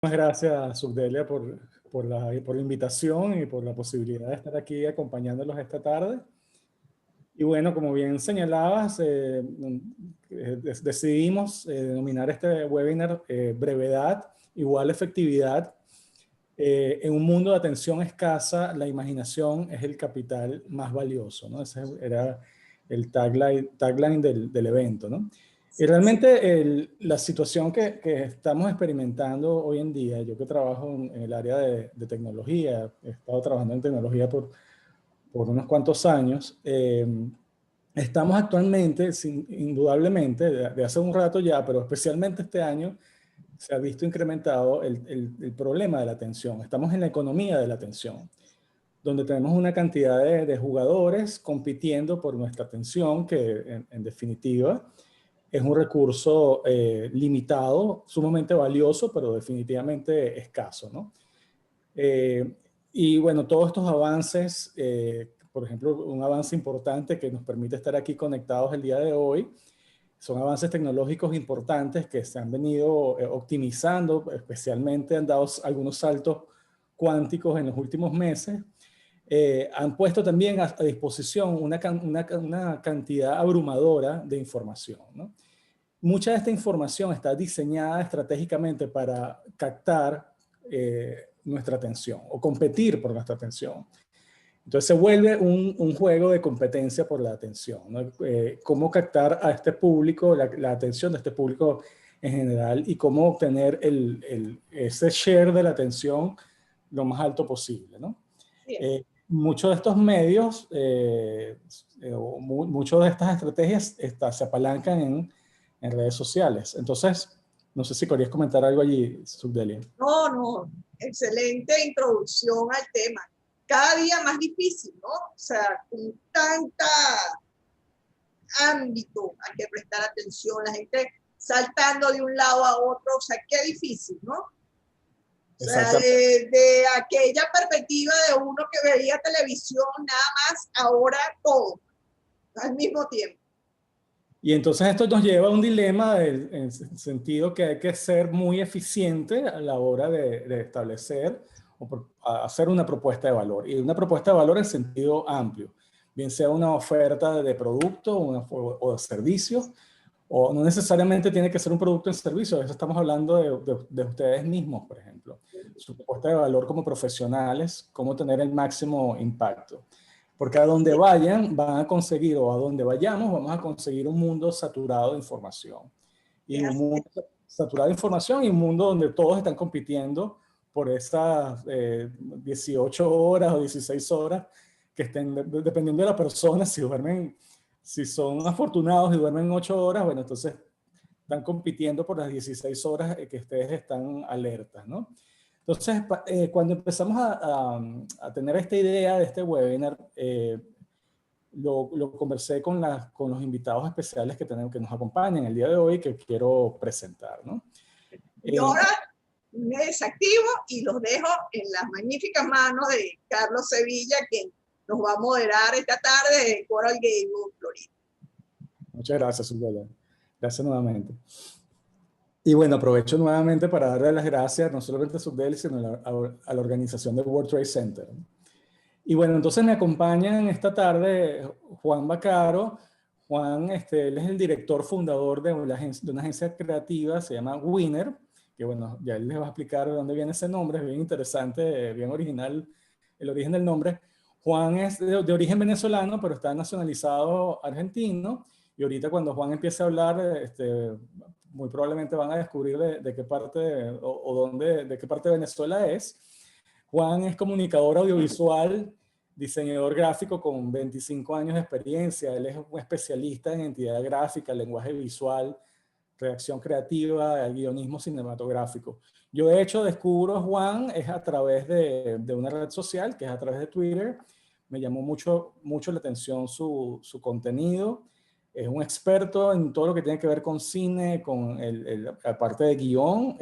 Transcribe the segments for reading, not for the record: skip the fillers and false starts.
Muchas gracias, Subdelia, por la invitación y por la posibilidad de estar aquí acompañándolos esta tarde. Y bueno, como bien señalabas, decidimos denominar este webinar brevedad igual efectividad. En un mundo de atención escasa, la imaginación es el capital más valioso, ¿no? Ese era el tagline del evento, ¿no? Y realmente la situación que estamos experimentando hoy en día, yo que trabajo en el área de tecnología, he estado trabajando en tecnología por unos cuantos años, estamos actualmente, indudablemente, de hace un rato ya, pero especialmente este año, se ha visto incrementado el problema de la atención. Estamos en la economía de la atención, donde tenemos una cantidad de jugadores compitiendo por nuestra atención, que en definitiva es un recurso limitado, sumamente valioso, pero definitivamente escaso, ¿no? Y bueno, todos estos avances, por ejemplo, un avance importante que nos permite estar aquí conectados el día de hoy, son avances tecnológicos importantes que se han venido optimizando, especialmente han dado algunos saltos cuánticos en los últimos meses. Han puesto también a disposición una cantidad abrumadora de información, ¿no? Mucha de esta información está diseñada estratégicamente para captar nuestra atención o competir por nuestra atención. Entonces se vuelve un juego de competencia por la atención, ¿no? Cómo captar a este público, la atención de este público en general y cómo obtener ese share de la atención lo más alto posible, ¿no? Muchos de estos medios, muchas de estas estrategias se apalancan en redes sociales. Entonces, no sé si querías comentar algo allí, Subdelia. No, excelente introducción al tema. Cada día más difícil, ¿no? O sea, con tanta ámbito hay que prestar atención, la gente saltando de un lado a otro, o sea, qué difícil, ¿no? O sea, de aquella perspectiva de uno que veía televisión nada más, ahora todo, al mismo tiempo. Y entonces esto nos lleva a un dilema en el sentido que hay que ser muy eficiente a la hora de establecer o hacer una propuesta de valor. Y una propuesta de valor en sentido amplio, bien sea una oferta de producto o de servicios, o no necesariamente tiene que ser un producto en servicio. A veces estamos hablando de ustedes mismos, por ejemplo. Su propuesta de valor como profesionales, cómo tener el máximo impacto. Porque a donde vayan, van a conseguir, o a donde vayamos, vamos a conseguir un mundo saturado de información. Y un mundo saturado de información y un mundo donde todos están compitiendo por esas 18 horas o 16 horas que estén, dependiendo de la persona, si son afortunados y duermen 8 horas, bueno, entonces están compitiendo por las 16 horas que ustedes están alertas, ¿no? Entonces, cuando empezamos a tener esta idea de este webinar, lo conversé con los invitados especiales que nos acompañan el día de hoy, que quiero presentar, ¿no? Y ahora me desactivo y los dejo en las magníficas manos de Carlos Sevilla, quien nos va a moderar esta tarde de Coral Gables, Florida. Muchas gracias, Silvia. Gracias nuevamente. Y bueno, aprovecho nuevamente para darle las gracias no solamente a Subdel, sino a la organización del World Trade Center. Y bueno, entonces me acompañan esta tarde Juan Vaccaro. Juan, él es el director fundador de una agencia creativa, se llama Winner, que bueno, ya él les va a explicar de dónde viene ese nombre, es bien interesante, bien original el origen del nombre. Juan es de origen venezolano, pero está nacionalizado argentino, y ahorita cuando Juan empiece a hablar, muy probablemente van a descubrir de qué parte de qué parte de Venezuela es. Juan es comunicador audiovisual, diseñador gráfico con 25 años de experiencia. Él es un especialista en identidad gráfica, lenguaje visual, redacción creativa, guionismo cinematográfico. Yo de hecho descubro a Juan es a través de una red social, que es a través de Twitter. Me llamó mucho la atención su contenido. Es un experto en todo lo que tiene que ver con cine, con la parte de guión,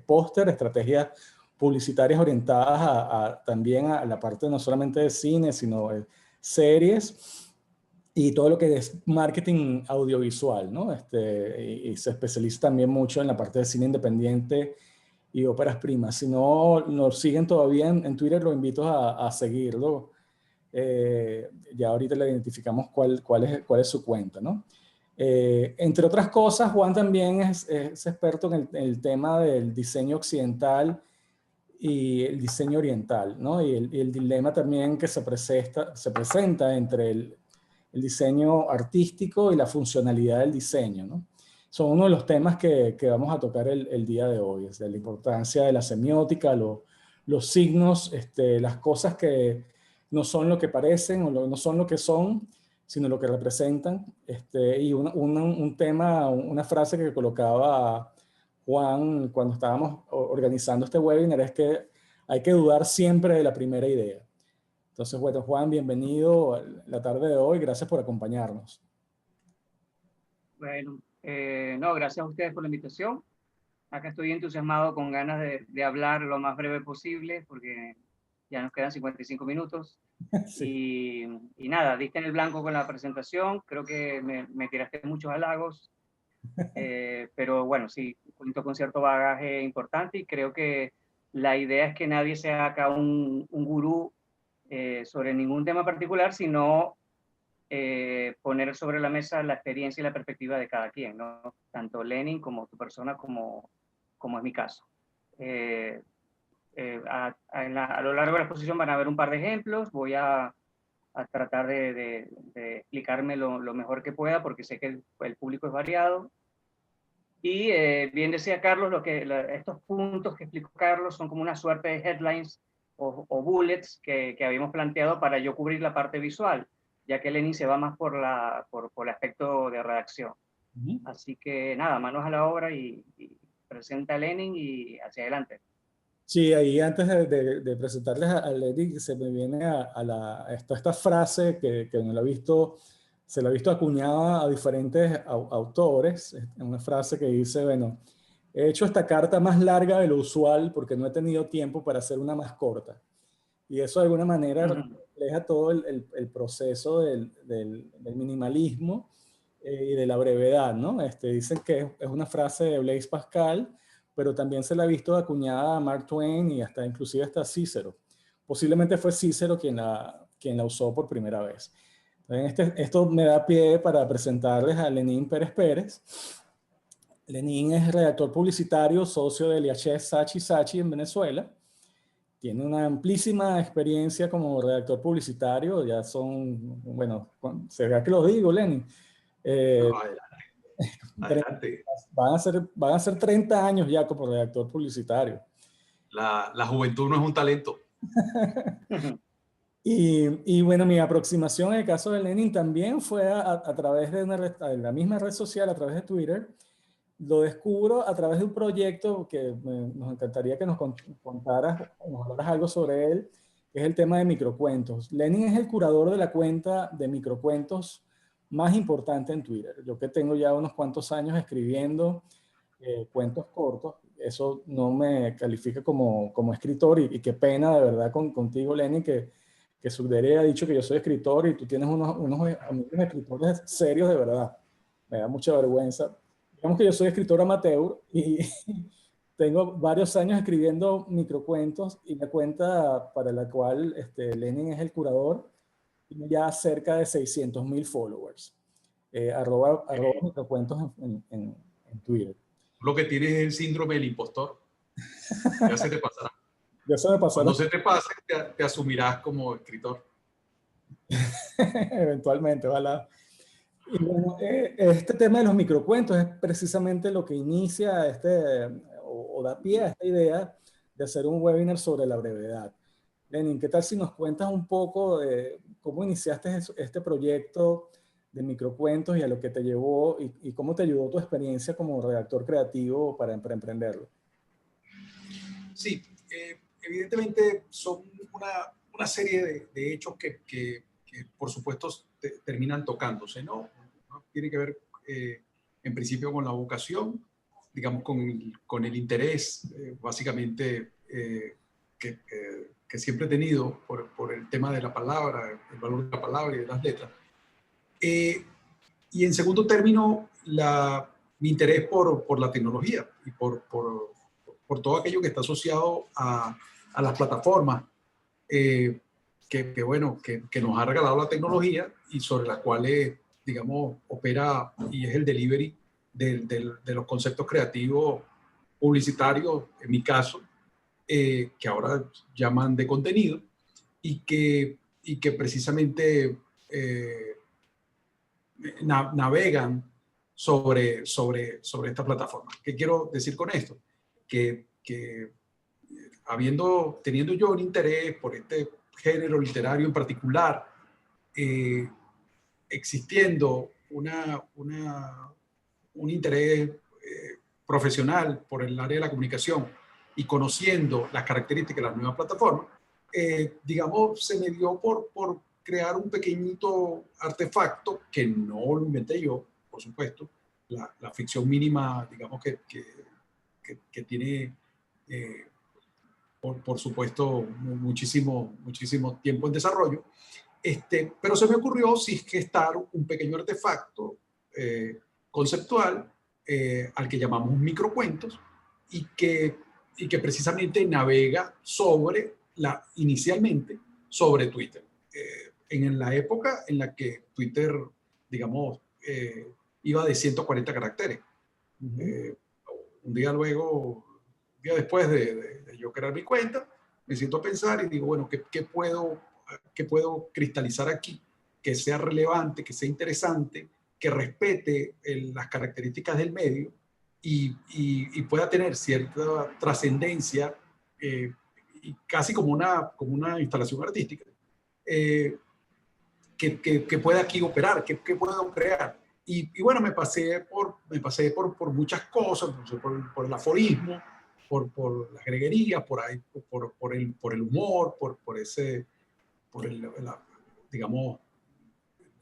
póster, estrategias publicitarias orientadas también a la parte no solamente de cine, sino de series. y todo lo que es marketing audiovisual, ¿no? Y se especializa también mucho en la parte de cine independiente y óperas primas. Si no nos siguen todavía en Twitter, lo invito a seguirlo. Ya ahorita le identificamos cuál es su cuenta, ¿no? Entre otras cosas, Juan también es experto en el tema del diseño occidental y el diseño oriental, ¿no? Y el dilema también que se presenta entre el diseño artístico y la funcionalidad del diseño, ¿no? Son uno de los temas que vamos a tocar el día de hoy, desde la importancia de la semiótica, los signos, las cosas que no son lo que parecen o no son lo que son, sino lo que representan. Y un tema, una frase que colocaba Juan cuando estábamos organizando este webinar es que hay que dudar siempre de la primera idea. Entonces, bueno, Juan, bienvenido a la tarde de hoy. Gracias por acompañarnos. Bueno, no, gracias a ustedes por la invitación. Acá estoy entusiasmado con ganas de hablar lo más breve posible porque ya nos quedan 55 minutos. Sí. Y nada, diste en el blanco con la presentación. Creo que me tiraste muchos halagos. Pero bueno, sí, cuento con cierto bagaje importante y creo que la idea es que nadie sea acá un gurú sobre ningún tema particular, sino poner sobre la mesa la experiencia y la perspectiva de cada quien, ¿no? Tanto Lenin como tu persona, como es mi caso. A lo largo de la exposición van a haber un par de ejemplos. Voy a tratar de explicarme lo mejor que pueda, porque sé que el público es variado. Y bien decía Carlos, estos puntos que explicó Carlos son como una suerte de headlines o bullets que habíamos planteado para yo cubrir la parte visual, ya que Lenin se va más por el aspecto de redacción. Así que nada, manos a la obra y presenta a Lenin y hacia adelante. Sí, ahí antes de presentarles a Lenin, se me viene esta frase que se la ha visto acuñada a diferentes autores, una frase que dice, bueno, he hecho esta carta más larga de lo usual porque no he tenido tiempo para hacer una más corta. Y eso de alguna manera refleja todo el proceso del minimalismo y de la brevedad, ¿no? Dicen que es una frase de Blaise Pascal, pero también se la ha visto acuñada a Mark Twain y inclusive hasta Cícero. Posiblemente fue Cícero quien la usó por primera vez. Esto me da pie para presentarles a Lenín Pérez Pérez. Lenín es redactor publicitario, socio de Liachet Sachi Sachi en Venezuela. Tiene una amplísima experiencia como redactor publicitario. Ya son, bueno, se vea que lo digo, Lenin. Adelante. Van a ser 30 años ya como redactor publicitario. La juventud no es un talento. Y bueno, mi aproximación en el caso de Lenin también fue a través de la misma red social, a través de Twitter. Lo descubro a través de un proyecto que nos encantaría que nos contaras, nos hablaras algo sobre él, que es el tema de microcuentos. Lenin es el curador de la cuenta de microcuentos más importante en Twitter. Yo que tengo ya unos cuantos años escribiendo cuentos cortos, eso no me califica como escritor y qué pena de verdad contigo, Lenin, que Sugdere ha dicho que yo soy escritor y tú tienes unos amigos escritores serios de verdad. Me da mucha vergüenza. Digamos que yo soy escritor amateur y tengo varios años escribiendo microcuentos y la cuenta para la cual Lenin es el curador tiene ya cerca de 600,000 followers. Arroba microcuentos en Twitter. Lo que tienes es el síndrome del impostor. Ya se te pasará. Ya se me pasó. Cuando se te pase, te asumirás como escritor. Eventualmente, ojalá. Y bueno, este tema de los microcuentos es precisamente lo que inicia o da pie a esta idea de hacer un webinar sobre la brevedad. Lenin, ¿qué tal si nos cuentas un poco de cómo iniciaste este proyecto de microcuentos y a lo que te llevó y cómo te ayudó tu experiencia como redactor creativo para emprenderlo? Sí, evidentemente son una serie de hechos que por supuesto terminan tocándose, ¿no? Tiene que ver en principio con la vocación, digamos con el interés básicamente que siempre he tenido por el tema de la palabra, el valor de la palabra y de las letras. Y en segundo término, mi interés por la tecnología y por todo aquello que está asociado a las plataformas que nos ha regalado la tecnología y sobre las cuales, digamos, opera y es el delivery de los conceptos creativos publicitarios, en mi caso, que ahora llaman de contenido, y que precisamente navegan sobre esta plataforma. ¿Qué quiero decir con esto? Que teniendo yo un interés por este género literario en particular, existiendo un interés profesional por el área de la comunicación y conociendo las características de las nuevas plataformas, digamos, se me dio por crear un pequeñito artefacto que no lo inventé yo, por supuesto, la ficción mínima, digamos, que tiene, por supuesto, muchísimo tiempo en desarrollo. Pero se me ocurrió sí gestar un pequeño artefacto conceptual al que llamamos microcuentos y que precisamente navega inicialmente sobre Twitter. En la época en la que Twitter, digamos, iba de 140 caracteres. Un día después de yo crear mi cuenta, me siento a pensar y digo, bueno, ¿qué puedo cristalizar aquí? Que sea relevante, que sea interesante, que respete las características del medio y pueda tener cierta trascendencia, y casi como una instalación artística, que pueda aquí operar, que puedo crear. Y bueno, me pasé por muchas cosas, por el aforismo, por las greguerías, por el humor, digamos,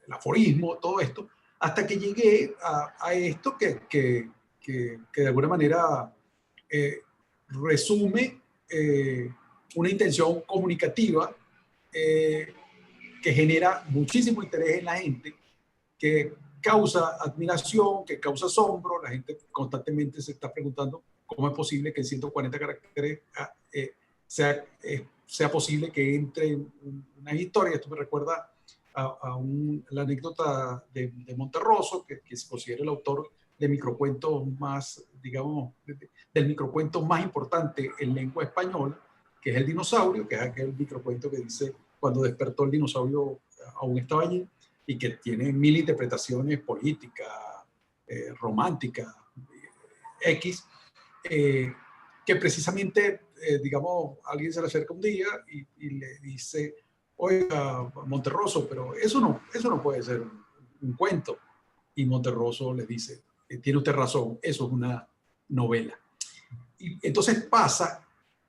el aforismo, todo esto, hasta que llegué a esto que de alguna manera resume una intención comunicativa que genera muchísimo interés en la gente, que causa admiración, que causa asombro. La gente constantemente se está preguntando cómo es posible que en 140 caracteres sea posible que entre una historia. Esto me recuerda a la anécdota de Monterroso, que se considera el autor de microcuentos más, digamos, del microcuento más importante en lengua española, que es El dinosaurio, que es aquel microcuento que dice cuando despertó el dinosaurio aún estaba allí, y que tiene mil interpretaciones políticas, románticas, X, que precisamente, digamos, alguien se le acerca un día y le dice, oiga, Monterroso, pero eso no puede ser un cuento. Y Monterroso le dice, tiene usted razón, eso es una novela. Y entonces pasa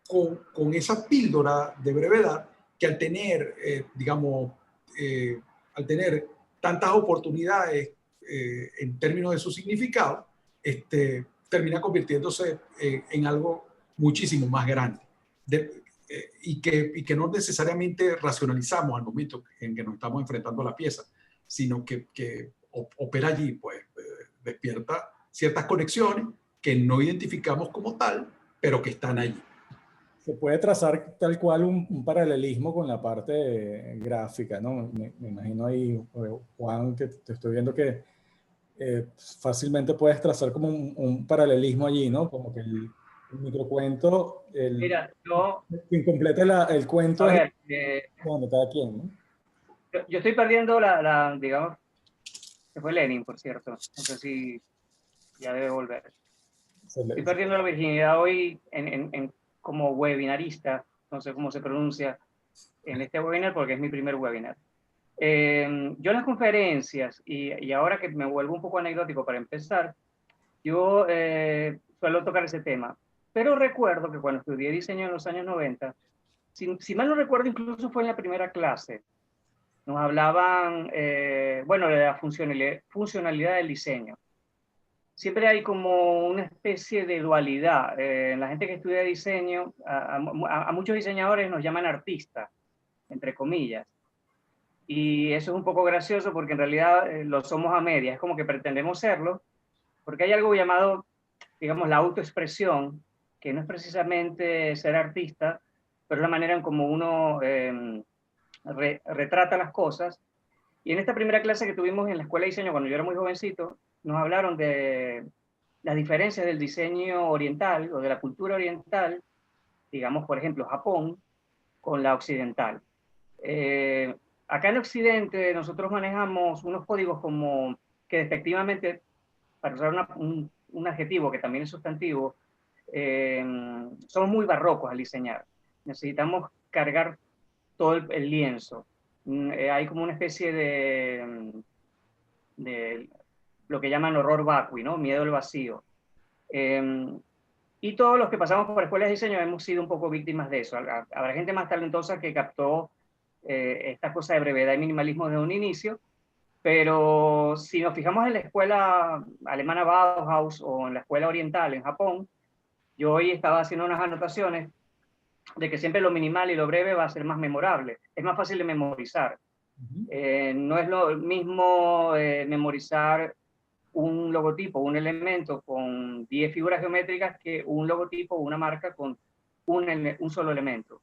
con esa píldora de brevedad que al tener, digamos, al tener tantas oportunidades en términos de su significado, termina convirtiéndose en algo muchísimo más grande. Y que no necesariamente racionalizamos al momento en que nos estamos enfrentando a la pieza, sino que opera allí, pues despierta ciertas conexiones que no identificamos como tal, pero que están allí. Se puede trazar tal cual un paralelismo con la parte gráfica, ¿no? Me imagino ahí, Juan, que te estoy viendo que fácilmente puedes trazar como un paralelismo allí, ¿no? Como que el microcuento, Mira, yo... quien complete el cuento A es ver, de cada quien, ¿no? yo estoy perdiendo digamos, que fue Lenin, por cierto. No sé si ya debe volver. Estoy perdiendo la virginidad hoy como webinarista, no sé cómo se pronuncia en este webinar porque es mi primer webinar. Yo en las conferencias, y ahora que me vuelvo un poco anecdótico para empezar, yo suelo tocar ese tema, pero recuerdo que cuando estudié diseño en los años 90, si mal no recuerdo, incluso fue en la primera clase, nos hablaban, bueno, de la funcionalidad del diseño. Siempre hay como una especie de dualidad. La gente que estudia diseño, a muchos diseñadores nos llaman artistas, entre comillas. Y eso es un poco gracioso porque en realidad lo somos a medias, es como que pretendemos serlo, porque hay algo llamado, digamos, la autoexpresión, que no es precisamente ser artista, pero es la manera en como uno retrata las cosas. Y en esta primera clase que tuvimos en la escuela de diseño, cuando yo era muy jovencito, nos hablaron de las diferencias del diseño oriental o de la cultura oriental, digamos, por ejemplo, Japón, con la occidental. Eh, Acá en Occidente nosotros manejamos unos códigos como que efectivamente, para usar un adjetivo que también es sustantivo, somos muy barrocos al diseñar. Necesitamos cargar todo el lienzo. Hay como una especie de lo que llaman horror vacui, ¿no? Miedo al vacío. Y todos los que pasamos por escuelas de diseño hemos sido un poco víctimas de eso. Habrá gente más talentosa que captó esta cosa de brevedad y minimalismo desde un inicio, pero si nos fijamos en la escuela alemana Bauhaus o en la escuela oriental en Japón, yo hoy estaba haciendo unas anotaciones de que siempre lo minimal y lo breve va a ser más memorable, es más fácil de memorizar. No es lo mismo memorizar un logotipo, un elemento con 10 figuras geométricas que un logotipo o una marca con un solo elemento.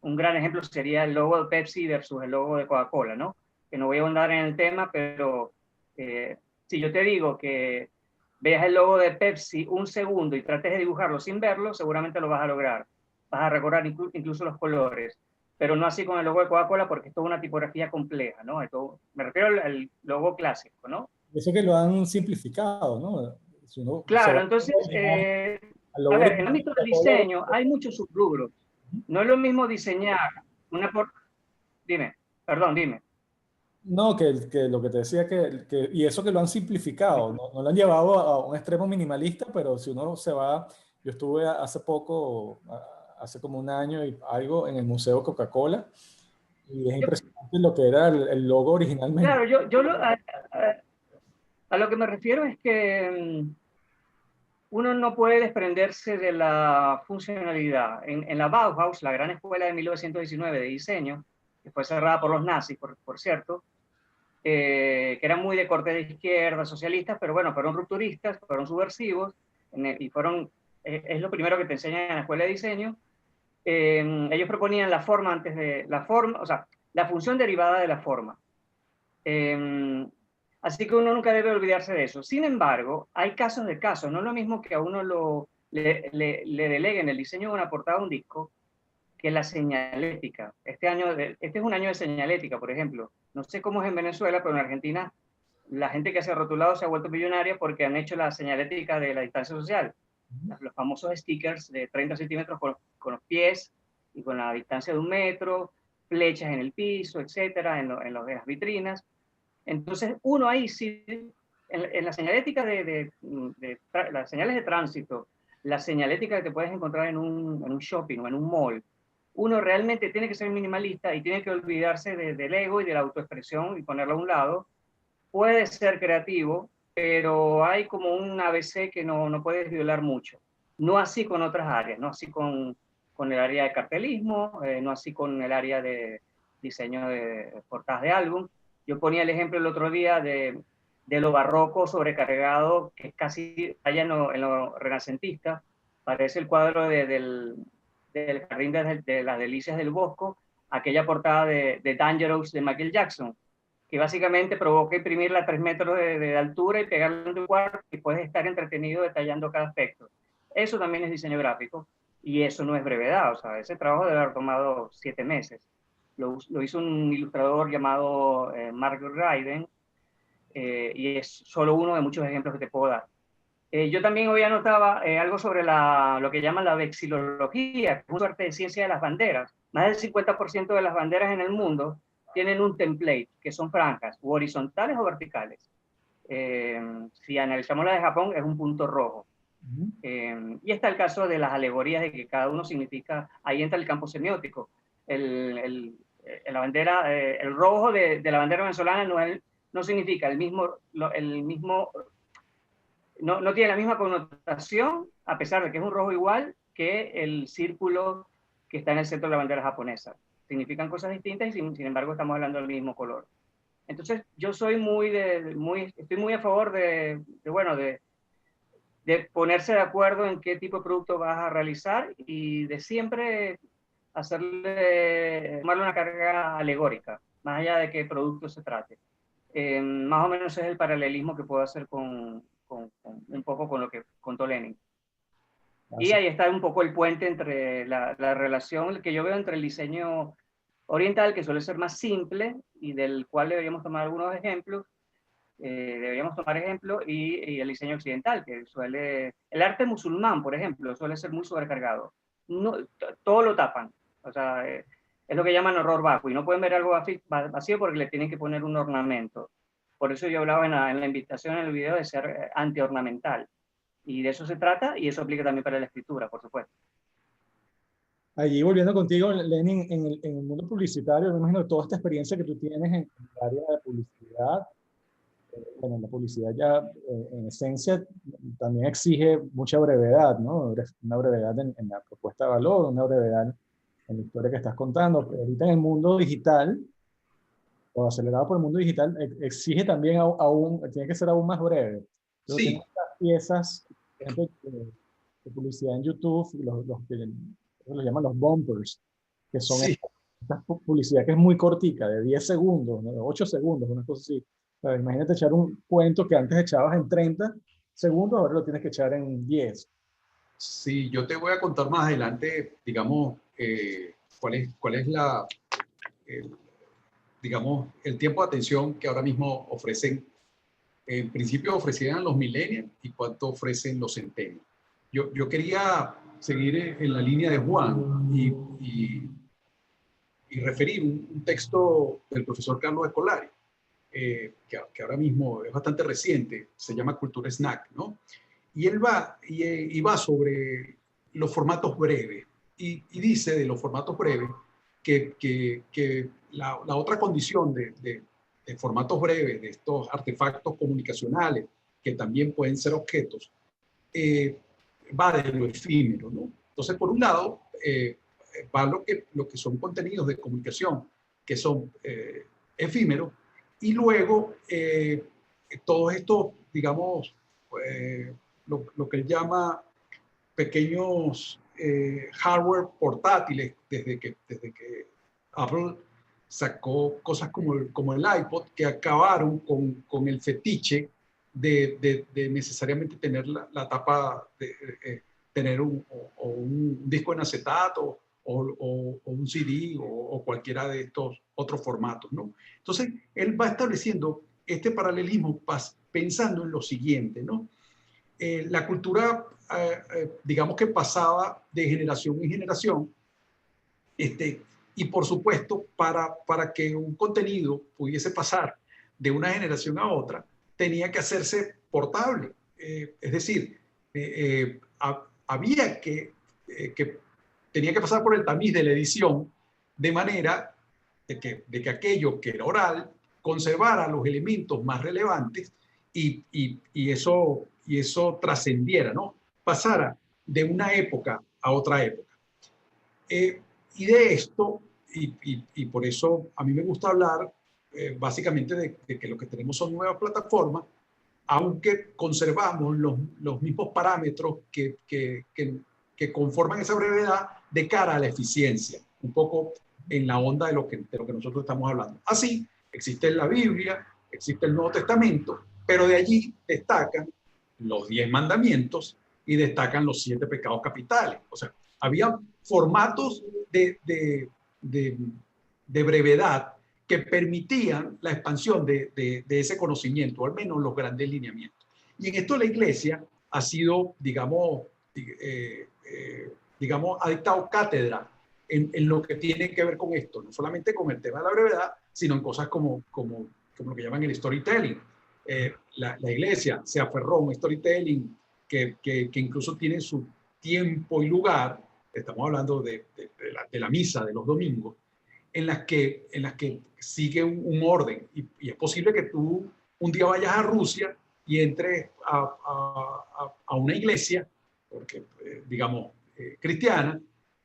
Un gran ejemplo sería el logo de Pepsi versus el logo de Coca-Cola, ¿no? Que no voy a ahondar en el tema, pero si yo te digo que veas el logo de Pepsi un segundo y trates de dibujarlo sin verlo, seguramente lo vas a lograr. Vas a recordar incluso los colores, pero no así con el logo de Coca-Cola porque es toda una tipografía compleja, ¿no? Me refiero al logo clásico, ¿no? Eso que lo han simplificado, ¿no? Si uno se Claro, va entonces, al a logo ver, en el original de ámbito del Coca-Cola, diseño hay muchos subrubros. No es lo mismo diseñar una por... Dime, perdón, dime. no, que lo que te decía, y eso que lo han simplificado, no, no lo han llevado a un extremo minimalista, pero si uno se va, yo estuve hace poco, hace como un año y algo, en el Museo Coca-Cola, y es impresionante lo que era el logo originalmente. Claro, a lo que me refiero es que uno no puede desprenderse de la funcionalidad. En la Bauhaus, la gran escuela de 1919 de diseño, que fue cerrada por los nazis, por cierto, que eran muy de corte de izquierda, socialistas, pero bueno, fueron rupturistas, fueron subversivos, y fueron, es lo primero que te enseñan en la escuela de diseño. Ellos proponían la forma antes de la forma, o sea, la función derivada de la forma. Así que uno nunca debe olvidarse de eso. Sin embargo, hay casos de casos. No es lo mismo que a uno le deleguen el diseño de una portada de un disco que la señalética. Este es un año de señalética, por ejemplo. No sé cómo es en Venezuela, pero en Argentina la gente que hace rotulado se ha vuelto millonaria porque han hecho la señalética de la distancia social. Los famosos stickers de 30 centímetros con los pies y con la distancia de 1 metro, flechas en el piso, etcétera, en las vitrinas. Entonces, uno ahí sí, en la señalética las señales de tránsito, la señalética que te puedes encontrar en un shopping o en un mall, uno realmente tiene que ser minimalista y tiene que olvidarse del ego y de la autoexpresión y ponerlo a un lado. Puede ser creativo, pero hay como un ABC que no puedes violar mucho. No así con otras áreas, no así con el área de cartelismo, no así con el área de diseño de portadas de álbum. Yo ponía el ejemplo el otro día de lo barroco sobrecargado, que es casi allá en lo renacentista. Parece el cuadro del Jardín de las Delicias del Bosco, aquella portada de Dangerous de Michael Jackson, que básicamente provoca imprimirla a 3 metros de altura y pegarla en tu cuarto y puedes estar entretenido detallando cada aspecto. Eso también es diseño gráfico y eso no es brevedad, o sea, ese trabajo debe haber tomado 7 meses. Lo hizo un ilustrador llamado Mark Ryden y es solo uno de muchos ejemplos que te puedo dar. Yo también hoy anotaba algo sobre lo que llaman la vexilología, que es una suerte de ciencia de las banderas. Más del 50% de las banderas en el mundo tienen un template, que son franjas, o horizontales o verticales. Si analizamos la de Japón, es un punto rojo. Y está el caso de las alegorías, de que cada uno significa, ahí entra el campo semiótico. La bandera, el rojo de la bandera venezolana no significa el mismo no tiene la misma connotación, a pesar de que es un rojo igual, que el círculo que está en el centro de la bandera japonesa. significan cosas distintas y sin embargo estamos hablando del mismo color. Entonces, yo soy estoy muy a favor de ponerse de acuerdo en qué tipo de producto vas a realizar y de siempre tomarle una carga alegórica, más allá de qué producto se trate. Más o menos es el paralelismo que puedo hacer un poco con lo que contó Lenin. Y ahí está un poco el puente entre la relación que yo veo entre el diseño oriental, que suele ser más simple y del cual deberíamos tomar algunos ejemplos, y el diseño occidental, que el arte musulmán, por ejemplo, suele ser muy sobrecargado. No, todo lo tapan, o sea, es lo que llaman horror vacuo, y no pueden ver algo vacío porque le tienen que poner un ornamento. Por eso yo hablaba en la invitación, en el video, de ser antiornamental. Y de eso se trata, y eso aplica también para la escritura, por supuesto. Allí volviendo contigo, Lenin, en el mundo publicitario, me imagino toda esta experiencia que tú tienes en el área de publicidad, bueno, la publicidad ya en esencia también exige mucha brevedad, ¿no? Una brevedad en la propuesta de valor, una brevedad en la historia que estás contando, pero ahorita en el mundo digital, o acelerado por el mundo digital, exige también tiene que ser aún más breve. Entonces, Sí. tienes estas piezas, por ejemplo, de publicidad en YouTube, los que los llaman los bumpers, que son Sí. esta publicidad que es muy cortica, de 10 segundos, ¿no? 8 segundos, una cosa así. Pero imagínate echar un cuento que antes echabas en 30 segundos, ahora lo tienes que echar en 10. Sí, yo te voy a contar más adelante, digamos, cuál es digamos, el tiempo de atención que ahora mismo ofrecen. En principio ofrecían los millennials y cuánto ofrecen los centennials. Yo quería seguir en la línea de Juan y referir un texto del profesor Carlos Escolari, que ahora mismo es bastante reciente, se llama Cultura Snack, ¿no? Y él va sobre los formatos breves y dice de los formatos breves que la otra condición de formatos breves, de estos artefactos comunicacionales, que también pueden ser objetos, va de lo efímero, ¿no? Entonces, por un lado, va lo que son contenidos de comunicación que son efímeros, y luego todos estos, digamos, lo que él llama pequeños hardware portátiles, desde que Apple sacó cosas como el iPod, que acabaron con el fetiche de necesariamente tener la tapa, tener un disco en acetato o un CD o cualquiera de estos otros formatos, ¿no? Entonces, él va estableciendo este paralelismo pensando en lo siguiente, ¿no? La cultura, digamos que pasaba de generación en generación, y por supuesto, para que un contenido pudiese pasar de una generación a otra, tenía que hacerse portable. Es decir, había tenía que pasar por el tamiz de la edición, de manera de que aquello que era oral conservara los elementos más relevantes y eso trascendiera, ¿no? Pasara de una época a otra época. Y de esto, y por eso a mí me gusta hablar básicamente de que lo que tenemos son nuevas plataformas, aunque conservamos los mismos parámetros que conforman esa brevedad de cara a la eficiencia, un poco en la onda de lo que nosotros estamos hablando. Así, existe la Biblia, existe el Nuevo Testamento, pero de allí destacan los 10 mandamientos y destacan los 7 pecados capitales. O sea, había formatos de brevedad que permitían la expansión de ese conocimiento, o al menos los grandes lineamientos. Y en esto la Iglesia ha sido, digamos, ha dictado cátedra en lo que tiene que ver con esto, no solamente con el tema de la brevedad, sino en cosas como lo que llaman el storytelling. La Iglesia se aferró a un storytelling que incluso tiene su tiempo y lugar. Estamos hablando de la misa de los domingos, en las que sigue un orden. Y es posible que tú un día vayas a Rusia y entres a una iglesia, porque, digamos, cristiana,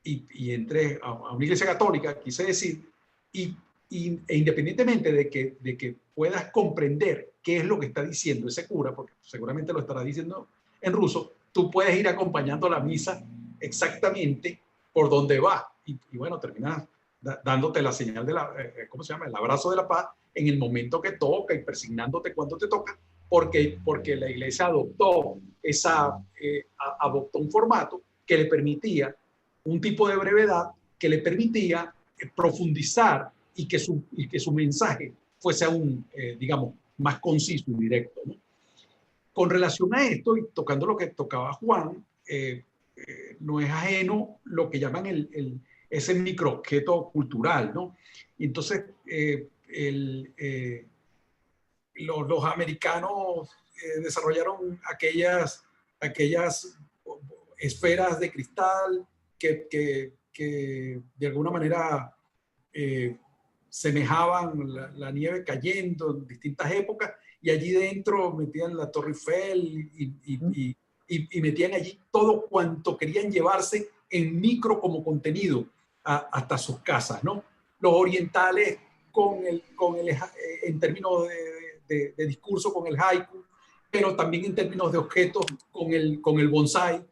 y entré a una iglesia católica, quise decir, e independientemente de que puedas comprender qué es lo que está diciendo ese cura, porque seguramente lo estará diciendo en ruso, tú puedes ir acompañando la misa exactamente por donde va. Y bueno, terminas dándote la señal de ¿cómo se llama? El abrazo de la paz en el momento que toca y persignándote cuando te toca, porque la iglesia adoptó adoptó un formato que le permitía un tipo de brevedad que le permitía profundizar y que su mensaje fuese aún, digamos, más conciso y directo, ¿no? Con relación a esto, y tocando lo que tocaba Juan, no es ajeno lo que llaman ese microobjeto cultural, ¿no? Y entonces, los americanos desarrollaron aquellas esferas de cristal que de alguna manera semejaban la nieve cayendo en distintas épocas, y allí dentro metían la Torre Eiffel y metían allí todo cuanto querían llevarse en micro como contenido hasta sus casas, ¿no? Los orientales en términos de discurso con el haiku, pero también en términos de objetos con el bonsai,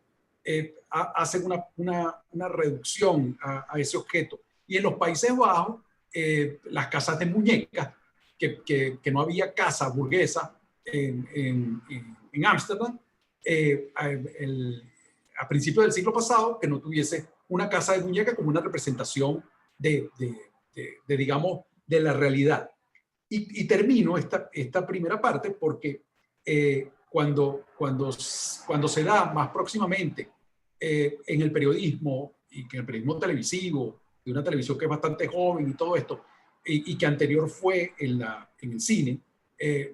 hacen una reducción a ese objeto. Y en los Países Bajos, las casas de muñecas, que no había casa burguesa en Ámsterdam, a principios del siglo pasado, que no tuviese una casa de muñecas como una representación digamos, de la realidad. Y termino esta primera parte porque cuando se da más próximamente en el periodismo, y que en el periodismo televisivo, de una televisión que es bastante joven y todo esto, y que anterior fue en el cine,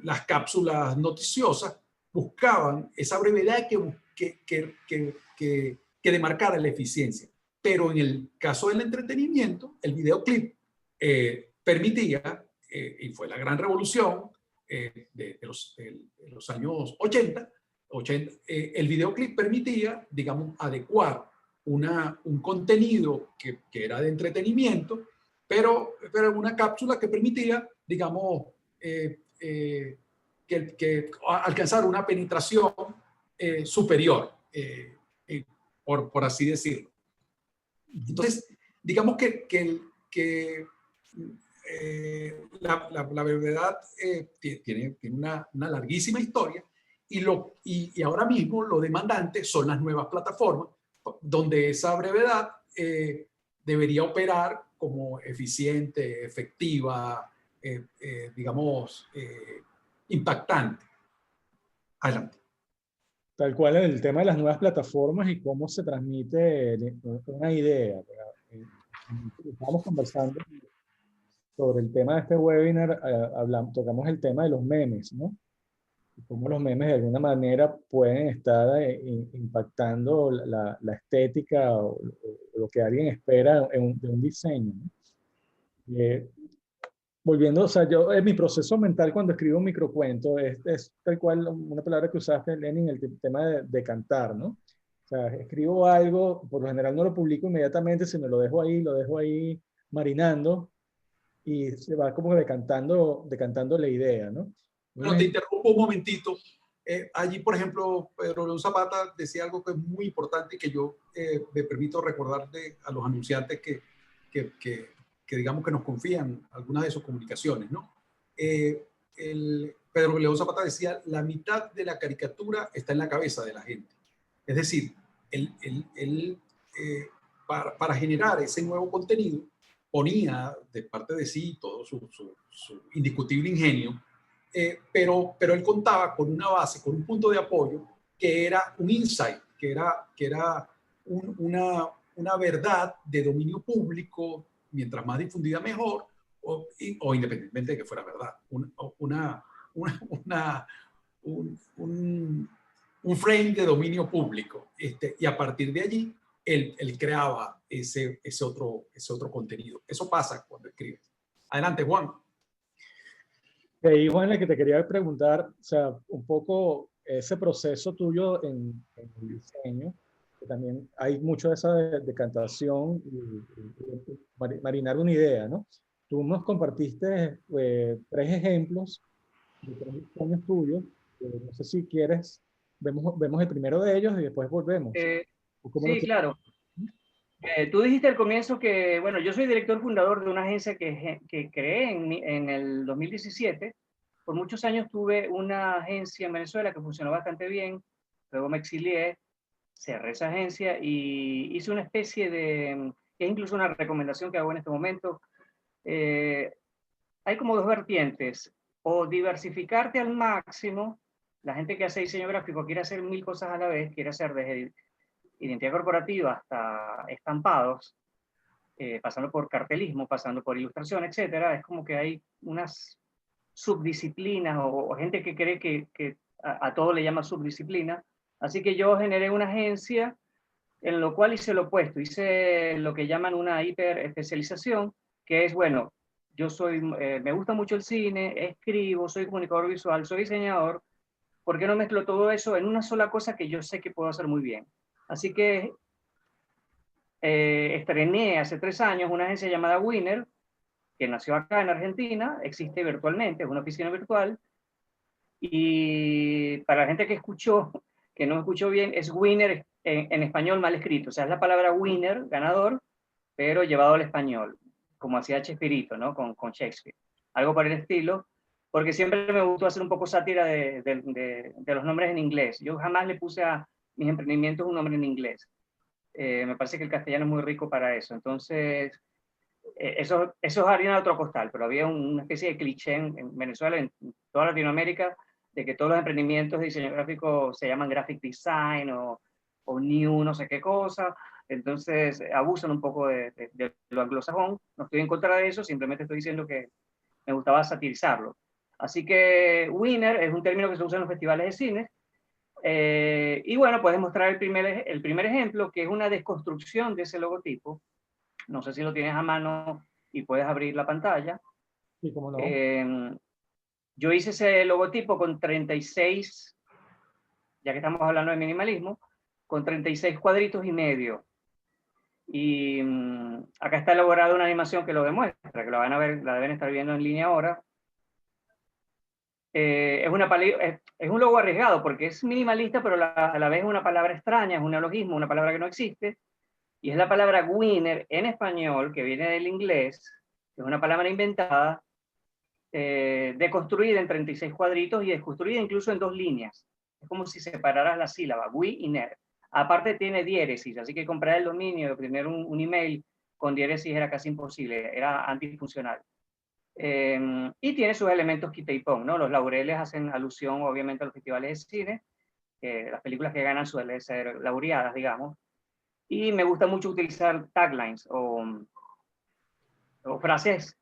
las cápsulas noticiosas buscaban esa brevedad que demarcara la eficiencia. Pero en el caso del entretenimiento, el videoclip permitía, y fue la gran revolución de los años 80, el videoclip permitía, digamos, adecuar un contenido que era de entretenimiento, pero una cápsula que permitía, digamos, que alcanzar una penetración superior, por así decirlo. Entonces, digamos que la brevedad tiene una larguísima historia, y ahora mismo lo demandante son las nuevas plataformas, donde esa brevedad debería operar como eficiente, efectiva, digamos, impactante. Adelante. Tal cual en el tema de las nuevas plataformas y cómo se transmite una idea. Estábamos conversando sobre el tema de este webinar, tocamos el tema de los memes, ¿no? Y cómo los memes de alguna manera pueden estar impactando la estética o lo que alguien espera de un diseño, ¿no? Volviendo, o sea, yo en mi proceso mental cuando escribo un microcuento es tal cual una palabra que usaste, Lenin, el tema de cantar, ¿no? O sea, escribo algo, por lo general no lo publico inmediatamente, sino lo dejo ahí marinando, y se va como decantando la idea, ¿no? Bueno, te interrumpo un momentito. Allí, por ejemplo, Pedro León Zapata decía algo que es muy importante y que yo me permito recordarle a los anunciantes que digamos que nos confían algunas de sus comunicaciones, ¿no? Pedro León Zapata decía, la mitad de la caricatura está en la cabeza de la gente. Es decir, para generar ese nuevo contenido, ponía de parte de sí todo su indiscutible ingenio, pero él contaba con una base, con un punto de apoyo que era un insight, que era una verdad de dominio público, mientras más difundida mejor, o independientemente de que fuera verdad, un frame de dominio público. Y a partir de allí, él creaba ese otro contenido. Eso pasa cuando escribes. Adelante, Juan. Y Juan, que te quería preguntar, o sea, un poco ese proceso tuyo en el diseño, que también hay mucho de esa decantación marinar una idea, ¿no? Tú nos compartiste 3 ejemplos de 3 diseños tuyos. No sé si quieres, vemos el primero de ellos y después volvemos. ¿O cómo lo Sí, quieres? claro. Tú dijiste al comienzo que, bueno, yo soy director fundador de una agencia que creé en el 2017. Por muchos años tuve una agencia en Venezuela que funcionó bastante bien. Luego me exilié, cerré esa agencia y hice una especie de, que es incluso una recomendación que hago en este momento. Hay como dos vertientes: o diversificarte al máximo. La gente que hace diseño gráfico quiere hacer 1000 cosas a la vez, quiere hacer desde identidad corporativa hasta estampados, pasando por cartelismo, pasando por ilustración, etcétera. Es como que hay unas subdisciplinas o gente que cree que a todo le llama subdisciplina. Así que yo generé una agencia en lo cual hice lo opuesto, hice lo que llaman una hiperespecialización, que es, bueno, yo soy, me gusta mucho el cine, escribo, soy comunicador visual, soy diseñador. ¿Por qué no mezclo todo eso en una sola cosa que yo sé que puedo hacer muy bien? Así que estrené hace 3 años una agencia llamada Winner, que nació acá en Argentina, existe virtualmente, es una oficina virtual, y para la gente que escuchó, que no escuchó bien, es Winner en español mal escrito, o sea, es la palabra winner, ganador, pero llevado al español, como hacía Chespirito, ¿no? Con Shakespeare. Algo por el estilo, porque siempre me gustó hacer un poco sátira de los nombres en inglés. Yo jamás le puse a mis emprendimientos un nombre en inglés. Me parece que el castellano es muy rico para eso. Entonces, eso es harina de otro costal, pero había una especie de cliché en Venezuela, en toda Latinoamérica, de que todos los emprendimientos de diseño gráfico se llaman graphic design o new no sé qué cosa. Entonces abusan un poco de lo anglosajón. No estoy en contra de eso, simplemente estoy diciendo que me gustaba satirizarlo. Así que winner es un término que se usa en los festivales de cine. Y bueno, puedes mostrar el primer ejemplo, que es una desconstrucción de ese logotipo. No sé si lo tienes a mano y puedes abrir la pantalla. Sí, cómo no. Yo hice ese logotipo con 36, ya que estamos hablando de minimalismo, con 36 cuadritos y medio. Y acá está elaborada una animación que lo demuestra, que la van a ver, la deben estar viendo en línea ahora. Es un logo arriesgado porque es minimalista, pero a la vez es una palabra extraña, es un neologismo, una palabra que no existe. Y es la palabra winner en español, que viene del inglés, que es una palabra inventada, deconstruida en 36 cuadritos y desconstruida incluso en 2 líneas. Es como si separaras la sílaba, wi y ner. Aparte tiene diéresis, así que comprar el dominio, obtener un email con diéresis era casi imposible, era antifuncional. Y tiene sus elementos quita y pon, ¿no? Los laureles hacen alusión obviamente a los festivales de cine, las películas que ganan suelen ser laureadas, digamos. Y me gusta mucho utilizar taglines o frases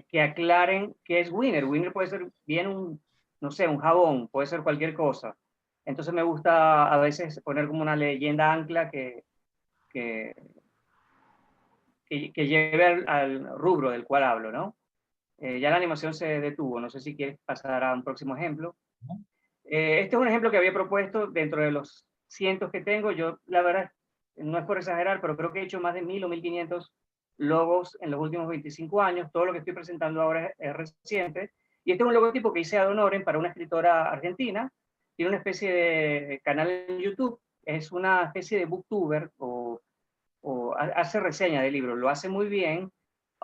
que aclaren qué es winner. Winner puede ser bien no sé, un jabón, puede ser cualquier cosa. Entonces me gusta a veces poner como una leyenda ancla que, que lleve al rubro del cual hablo, ¿no? Ya la animación se detuvo, no sé si quieres pasar a un próximo ejemplo. Este es un ejemplo que había propuesto dentro de los cientos que tengo. Yo, la verdad, no es por exagerar, pero creo que he hecho más de 1000 o 1500 logos en los últimos 25 años. Todo lo que estoy presentando ahora es reciente. Y este es un logotipo que hice ad honorem para una escritora argentina. Tiene una especie de canal en YouTube. Es una especie de booktuber o hace reseña de libros. Lo hace muy bien.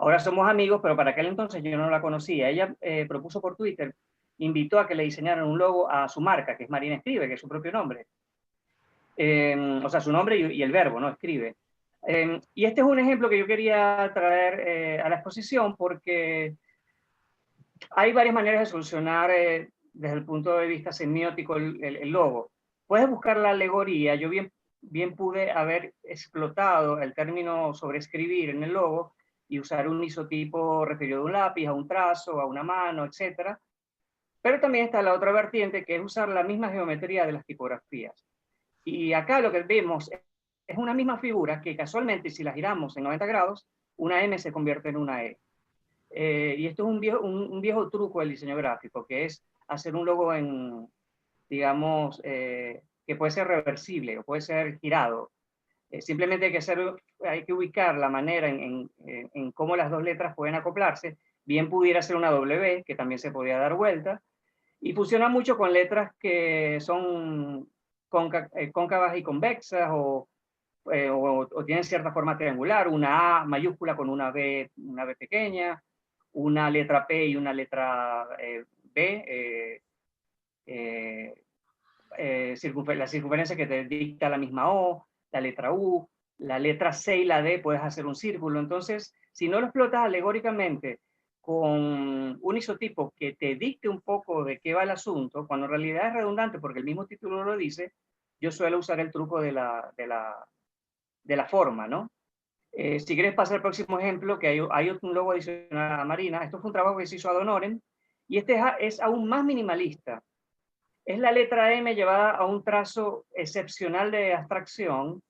Ahora somos amigos, pero para aquel entonces yo no la conocía. Ella propuso por Twitter, invitó a que le diseñaran un logo a su marca, que es Marina Escribe, que es su propio nombre. O sea, su nombre y el verbo, ¿no? Escribe. Y este es un ejemplo que yo quería traer a la exposición porque hay varias maneras de solucionar desde el punto de vista semiótico el logo. Puedes buscar la alegoría. Yo bien pude haber explotado el término sobreescribir en el logo y usar un isotipo referido a un lápiz, a un trazo, a una mano, etcétera. Pero también está la otra vertiente, que es usar la misma geometría de las tipografías. Y acá lo que vemos es una misma figura que casualmente, si la giramos en 90 grados, una M se convierte en una E. Y esto es un viejo truco del diseño gráfico, que es hacer un logo digamos, que puede ser reversible o puede ser girado. Simplemente hay que ubicar la manera en cómo las dos letras pueden acoplarse. Bien pudiera ser una W, que también se podía dar vuelta, y funciona mucho con letras que son cóncavas y convexas, o tienen cierta forma triangular, una A mayúscula con una B pequeña, una letra P y una letra B, la circunferencia que te dicta la misma O, la letra U, la letra C y la D puedes hacer un círculo. Entonces, si no lo explotas alegóricamente con un isotipo que te dicte un poco de qué va el asunto, cuando en realidad es redundante porque el mismo título lo dice, yo suelo usar el truco de la forma, ¿no? Si quieres pasar al próximo ejemplo, que hay un logo adicional a Marina. Esto fue un trabajo que se hizo ad honorem, y este es aún más minimalista. Es la letra M llevada a un trazo excepcional de abstracción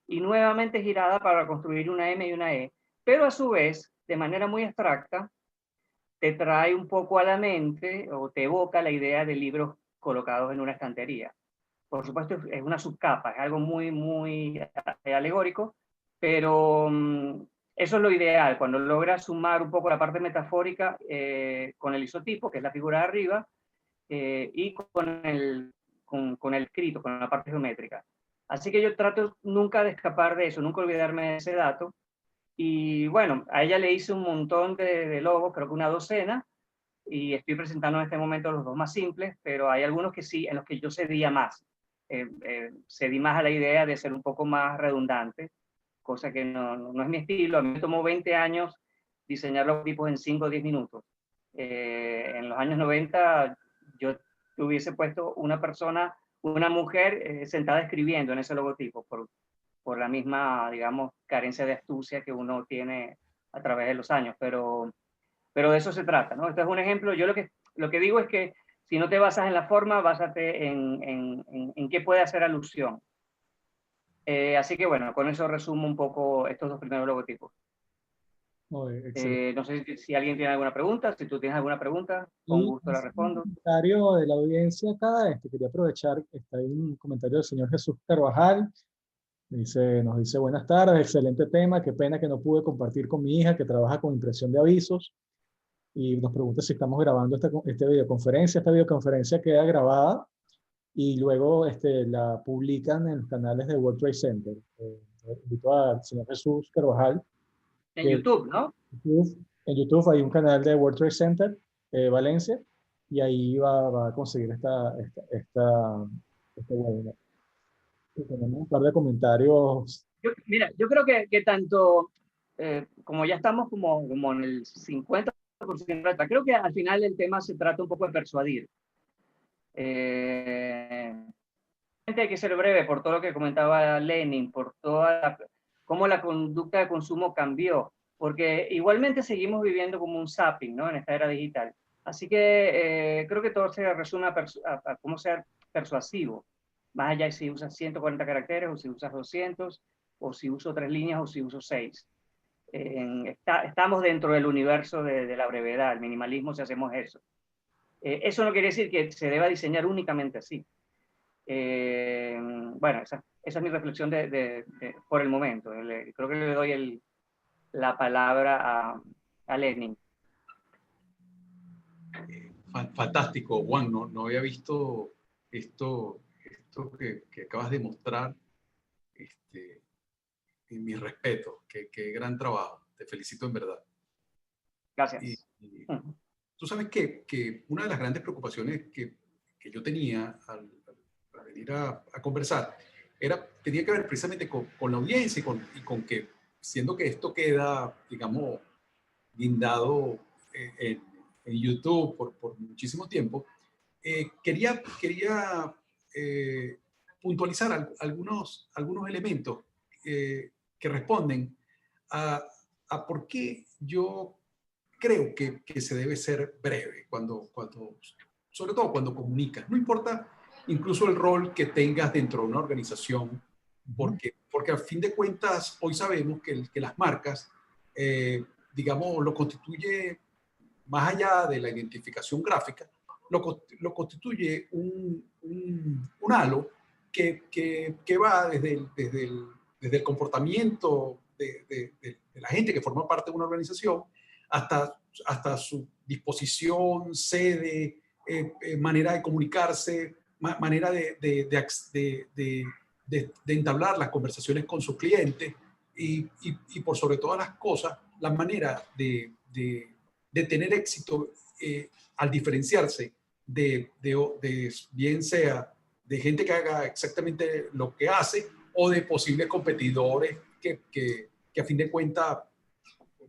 y nuevamente girada para construir una M y una E, pero a su vez, de manera muy abstracta, te trae un poco a la mente o te evoca la idea de libros colocados en una estantería. Por supuesto, es una subcapa, es algo muy, muy alegórico, pero eso es lo ideal, cuando logras sumar un poco la parte metafórica con el isotipo, que es la figura de arriba, y con el escrito, con la parte geométrica. Así que yo trato nunca de escapar de eso, nunca olvidarme de ese dato. Y bueno, a ella le hice un montón de logos, creo que una docena, y estoy presentando en este momento los dos más simples, pero hay algunos que sí, en los que yo cedía más. Cedí más a la idea de ser un poco más redundante, cosa que no es mi estilo. A mí me tomó 20 años diseñar los tipos en 5 o 10 minutos. En los años 90 yo hubiese puesto una persona, una mujer sentada escribiendo en ese logotipo, por la misma, digamos, carencia de astucia que uno tiene a través de los años, pero de eso se trata, ¿no? Este es un ejemplo. Yo lo que digo es que si no te basas en la forma, básate en qué puede hacer alusión. Así que bueno, con eso resumo un poco estos dos primeros logotipos. No sé si alguien tiene alguna pregunta. Si tú tienes alguna pregunta, con gusto la respondo. Un comentario de la audiencia acá, quería aprovechar, está ahí un comentario del señor Jesús Carvajal. Nos dice, buenas tardes, excelente tema, qué pena que no pude compartir con mi hija que trabaja con impresión de avisos, y nos pregunta si estamos grabando esta videoconferencia queda grabada y luego la publican en los canales de World Trade Center. Invito al señor Jesús Carvajal. En YouTube, ¿no? En YouTube hay un canal de World Trade Center Valencia, y ahí va a conseguir este webinar. Tenemos un par de comentarios. Mira, yo creo que tanto, como ya estamos como en el 50%, creo que al final el tema se trata un poco de persuadir. Hay que ser breve por todo lo que comentaba Lenin, por cómo la conducta de consumo cambió, porque igualmente seguimos viviendo como un zapping, ¿no? En esta era digital. Así que creo que todo se resume a cómo ser persuasivo, más allá de si usas 140 caracteres o si usas 200, o si uso 3 líneas o si uso 6. Estamos dentro del universo de la brevedad, el minimalismo, si hacemos eso. Eso no quiere decir que se deba diseñar únicamente así. Bueno, esa es mi reflexión por el momento. Creo que le doy la palabra a Lenin. Fantástico, Juan. No había visto esto que acabas de mostrar. Mi respeto. Qué gran trabajo. Te felicito en verdad. Gracias. Tú sabes que una de las grandes preocupaciones que yo tenía al venir a conversar tenía que ver precisamente con la audiencia y con que, siendo que esto queda, digamos, guindado en YouTube por muchísimo tiempo, quería puntualizar algunos elementos que responden a por qué yo creo que se debe ser breve sobre todo cuando comunicas. No importa incluso el rol que tengas dentro de una organización, porque al fin de cuentas hoy sabemos que las marcas, digamos, lo constituye, más allá de la identificación gráfica, lo constituye un halo que va desde desde el comportamiento de la gente que forma parte de una organización hasta su disposición, sede, manera de comunicarse, manera de entablar las conversaciones con sus clientes y por sobre todas las cosas, la manera de tener éxito al diferenciarse de bien sea de gente que haga exactamente lo que hace o de posibles competidores que a fin de cuentas,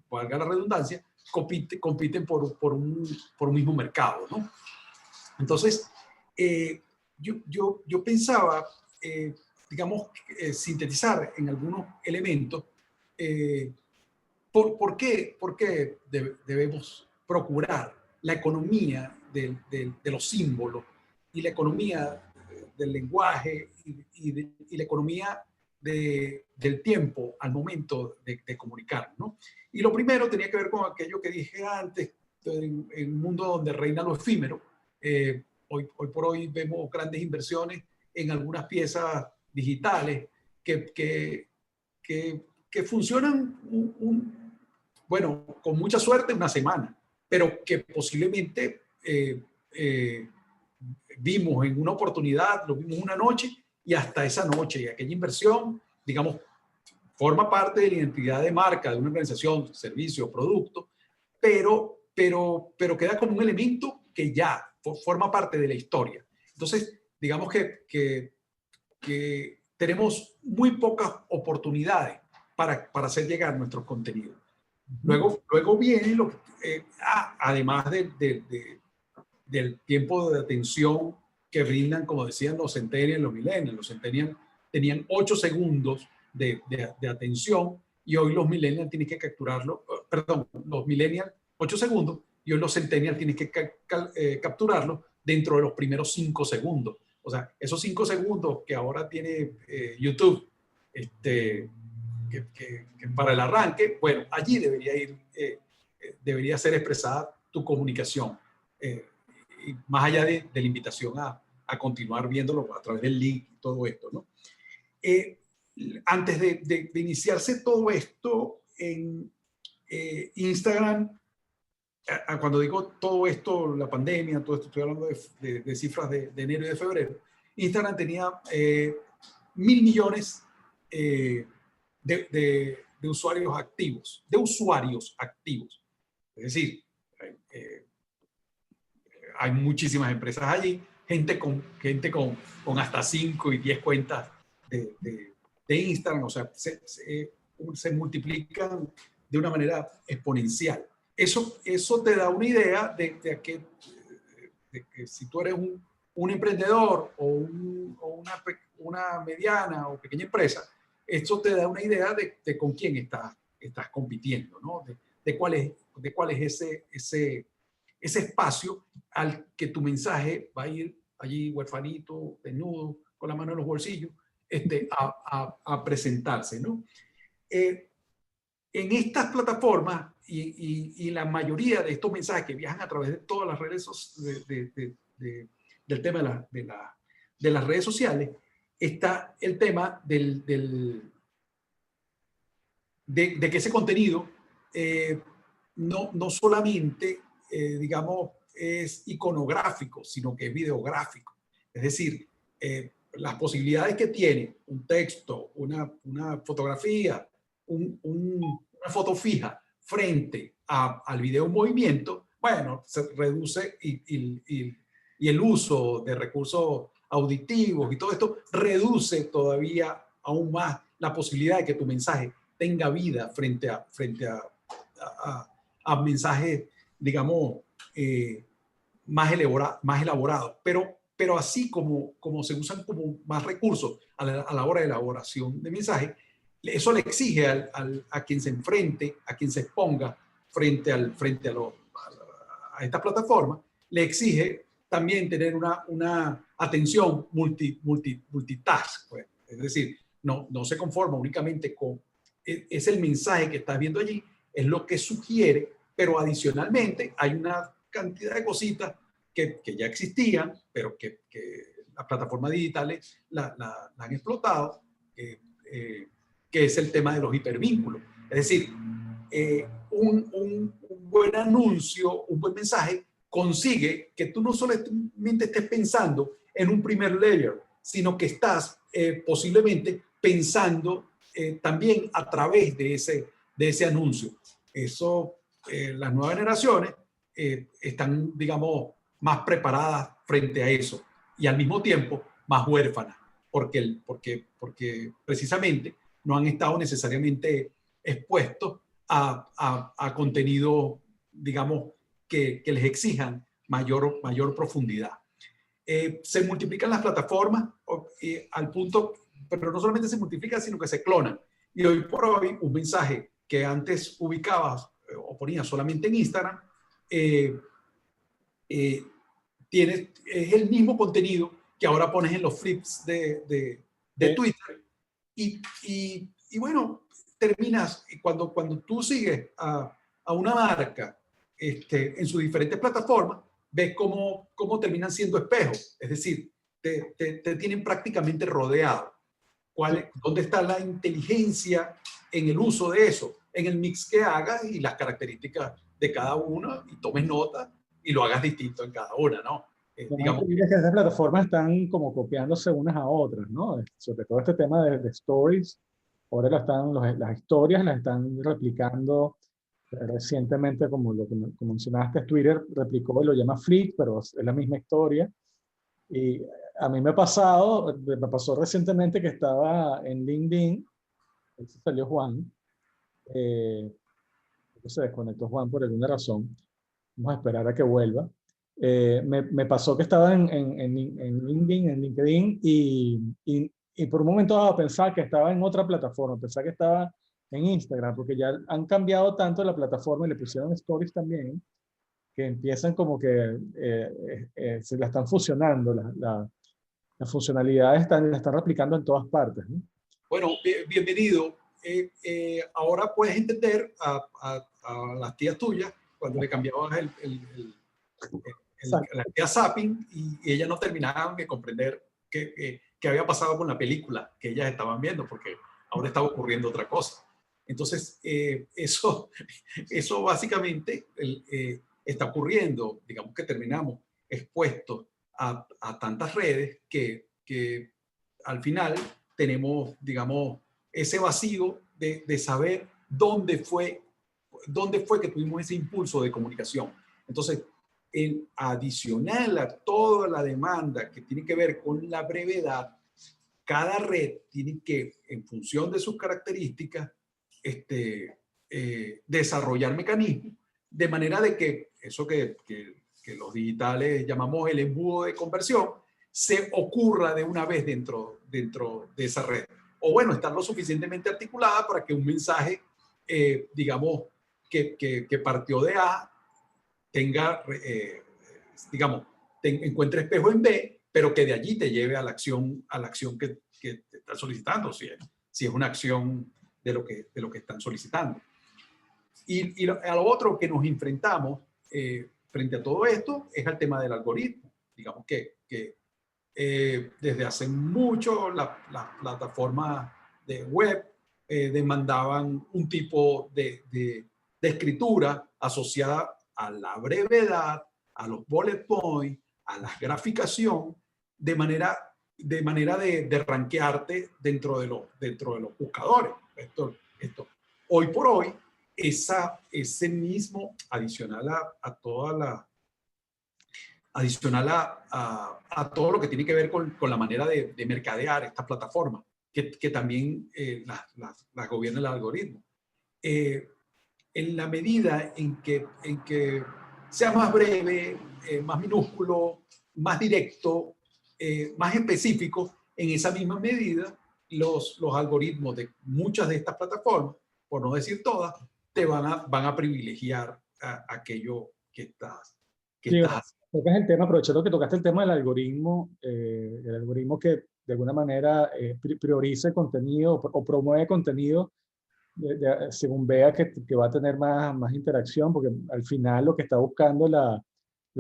valga la redundancia, compiten por un mismo mercado, ¿no? Entonces, yo pensaba, digamos, sintetizar en algunos elementos ¿por qué debemos procurar la economía de los símbolos y la economía del lenguaje y la economía del tiempo al momento de comunicar, ¿no? Y lo primero tenía que ver con aquello que dije antes, en un mundo donde reina lo efímero. Hoy por hoy vemos grandes inversiones en algunas piezas digitales que funcionan bueno, con mucha suerte una semana, pero que posiblemente vimos en una oportunidad, lo vimos una noche y hasta esa noche y aquella inversión, digamos, forma parte de la identidad de marca de una organización, servicio, producto, pero queda como un elemento que ya forma parte de la historia. Entonces, digamos que tenemos muy pocas oportunidades para hacer llegar nuestros contenidos. Luego viene además del tiempo de atención que brindan, como decían los centennials, los millennials. Los centennials tenían 8 segundos de atención y hoy los millennials tienen que capturarlo, perdón, los millennials 8 segundos y hoy los centennials tienen que capturarlo dentro de los primeros 5 segundos. O sea, esos 5 segundos que ahora tiene YouTube, que para el arranque, bueno, allí debería ser expresada tu comunicación, y más allá de la invitación a continuar viéndolo a través del link y todo esto, ¿no? Antes de iniciarse todo esto en Instagram, cuando digo todo esto, la pandemia, todo esto, estoy hablando de cifras de enero y de febrero, Instagram tenía 1.000 millones de usuarios activos, Es decir, hay muchísimas empresas allí, gente con hasta 5 y 10 cuentas de Instagram, o sea, se multiplican de una manera exponencial. Eso te da una idea de que si tú eres un emprendedor o una mediana o pequeña empresa, esto te da una idea de con quién estás compitiendo, ¿no? De cuál es ese espacio al que tu mensaje va a ir allí huerfanito, desnudo, con la mano en los bolsillos, a presentarse, ¿no? En estas plataformas y la mayoría de estos mensajes que viajan a través de todas las redes del tema de las redes sociales, está el tema de que ese contenido no solamente, digamos, es iconográfico, sino que es videográfico. Es decir, las posibilidades que tiene un texto, una fotografía, una foto fija frente al video en movimiento, bueno, se reduce y el uso de recursos auditivos y todo esto reduce todavía aún más la posibilidad de que tu mensaje tenga vida frente a mensajes, digamos, más elaborados. Pero así como se usan como más recursos a la hora de elaboración de mensajes, eso le exige a quien se enfrente, a quien se exponga frente a esta plataforma, le exige también tener una atención multitask, pues. Es decir, no se conforma únicamente con, es el mensaje que estás viendo allí, es lo que sugiere, pero adicionalmente hay una cantidad de cositas que ya existían, pero que las plataformas digitales la han explotado, que que es el tema de los hipervínculos. Es decir, un buen anuncio, un buen mensaje consigue que tú no solamente estés pensando en un primer layer, sino que estás posiblemente pensando también a través de ese anuncio. Eso, las nuevas generaciones están, digamos, más preparadas frente a eso y al mismo tiempo más huérfanas, porque precisamente no han estado necesariamente expuestos a contenido, digamos, que les exijan mayor profundidad. Se multiplican las plataformas al punto, pero no solamente se multiplican, sino que se clonan. Y hoy por hoy, un mensaje que antes ubicabas o ponías solamente en Instagram, es el mismo contenido que ahora pones en los flips de Twitter. Y bueno, terminas, cuando tú sigues a una marca en sus diferentes plataformas, ves cómo terminan siendo espejos. Es decir, te tienen prácticamente rodeado. ¿Dónde está la inteligencia en el uso de eso? En el mix que hagas y las características de cada uno, y tomes nota y lo hagas distinto en cada una, ¿no? Digamos que estas plataformas están como copiándose unas a otras, ¿no? Sobre todo este tema de stories. Ahora las historias las están replicando recientemente, como lo que mencionaste, Twitter replicó y lo llama Flick, pero es la misma historia. Y a mí me pasó recientemente que estaba en LinkedIn, ahí se salió Juan, se desconectó Juan por alguna razón, vamos a esperar a que vuelva. Me pasó que estaba en LinkedIn, y por un momento dado pensaba que estaba en otra plataforma, pensaba que estaba en Instagram, porque ya han cambiado tanto la plataforma y le pusieron stories también, que empiezan como que se la están fusionando, las funcionalidades la están replicando en todas partes, ¿no? Bueno, bienvenido. Ahora puedes entender a las tías tuyas cuando le cambiabas la tía Zapping y ellas no terminaban de comprender qué había pasado con la película que ellas estaban viendo, porque ahora estaba ocurriendo otra cosa. Entonces, eso básicamente está ocurriendo. Digamos que terminamos expuestos a tantas redes que al final tenemos, digamos, ese vacío de saber dónde fue que tuvimos ese impulso de comunicación. Entonces, en adicional a toda la demanda que tiene que ver con la brevedad, cada red tiene que, en función de sus características, desarrollar mecanismos de manera de que eso que los digitales llamamos el embudo de conversión se ocurra de una vez dentro de esa red. O bueno, estar lo suficientemente articulada para que un mensaje, digamos, que partió de A, tenga, digamos, encuentre espejo en B, pero que de allí te lleve a la acción que te está solicitando, si es una acción de lo que están solicitando. Y a lo otro que nos enfrentamos frente a todo esto es al tema del algoritmo. Digamos que desde hace mucho las plataformas de web demandaban un tipo de escritura asociada a la brevedad, a los bullet points, a la graficación, de manera de rankearte dentro de los buscadores. Hoy por hoy, ese mismo, adicional a todo lo que tiene que ver con la manera de mercadear estas plataformas, que también las gobierna el algoritmo. En la medida en que sea más breve, más minúsculo, más directo, más específico, en esa misma medida, los algoritmos de muchas de estas plataformas, por no decir todas, te van a privilegiar aquello que estás haciendo. Tocas el tema, aprovechando que tocaste el tema del algoritmo que de alguna manera prioriza el contenido o promueve contenido según vea que va a tener más interacción, porque al final lo que está buscando la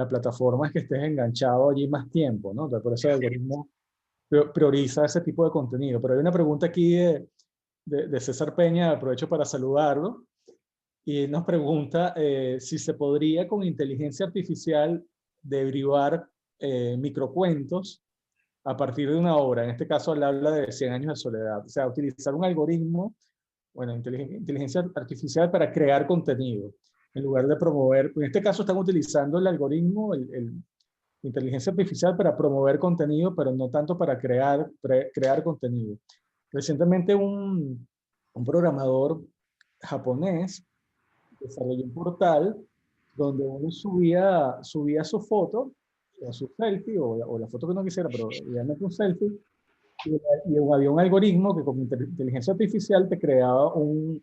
plataforma es que estés enganchado allí más tiempo, ¿no? Por eso el algoritmo prioriza ese tipo de contenido. Pero hay una pregunta aquí de César Peña, aprovecho para saludarlo, y nos pregunta si se podría con inteligencia artificial derivar microcuentos a partir de una obra. En este caso, él habla de 100 años de soledad. O sea, utilizar un algoritmo, bueno, inteligencia artificial para crear contenido, en lugar de promover. En este caso están utilizando el algoritmo, inteligencia artificial para promover contenido, pero no tanto para crear contenido. Recientemente un programador japonés desarrolló un portal donde uno subía su foto, o su selfie, o la foto que uno quisiera, pero realmente un selfie, y había un algoritmo que con inteligencia artificial te creaba un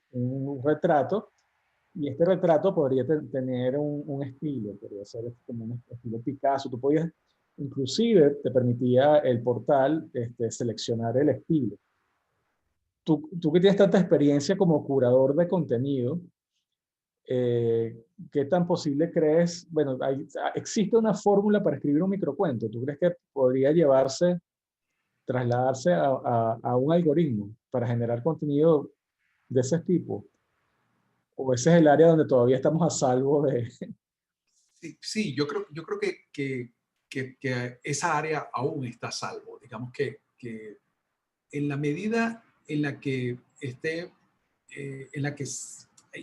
retrato, y este retrato podría tener un estilo, podría ser como un estilo Picasso. Tú podías, inclusive te permitía el portal seleccionar el estilo. Tú que tienes tanta experiencia como curador de contenido, ¿qué tan posible crees? Bueno, existe una fórmula para escribir un microcuento. ¿Tú crees que podría trasladarse a un algoritmo para generar contenido de ese tipo? ¿O ese es el área donde todavía estamos a salvo de...? Sí, sí, yo creo que esa área aún está a salvo. Digamos que en la medida en la que esté,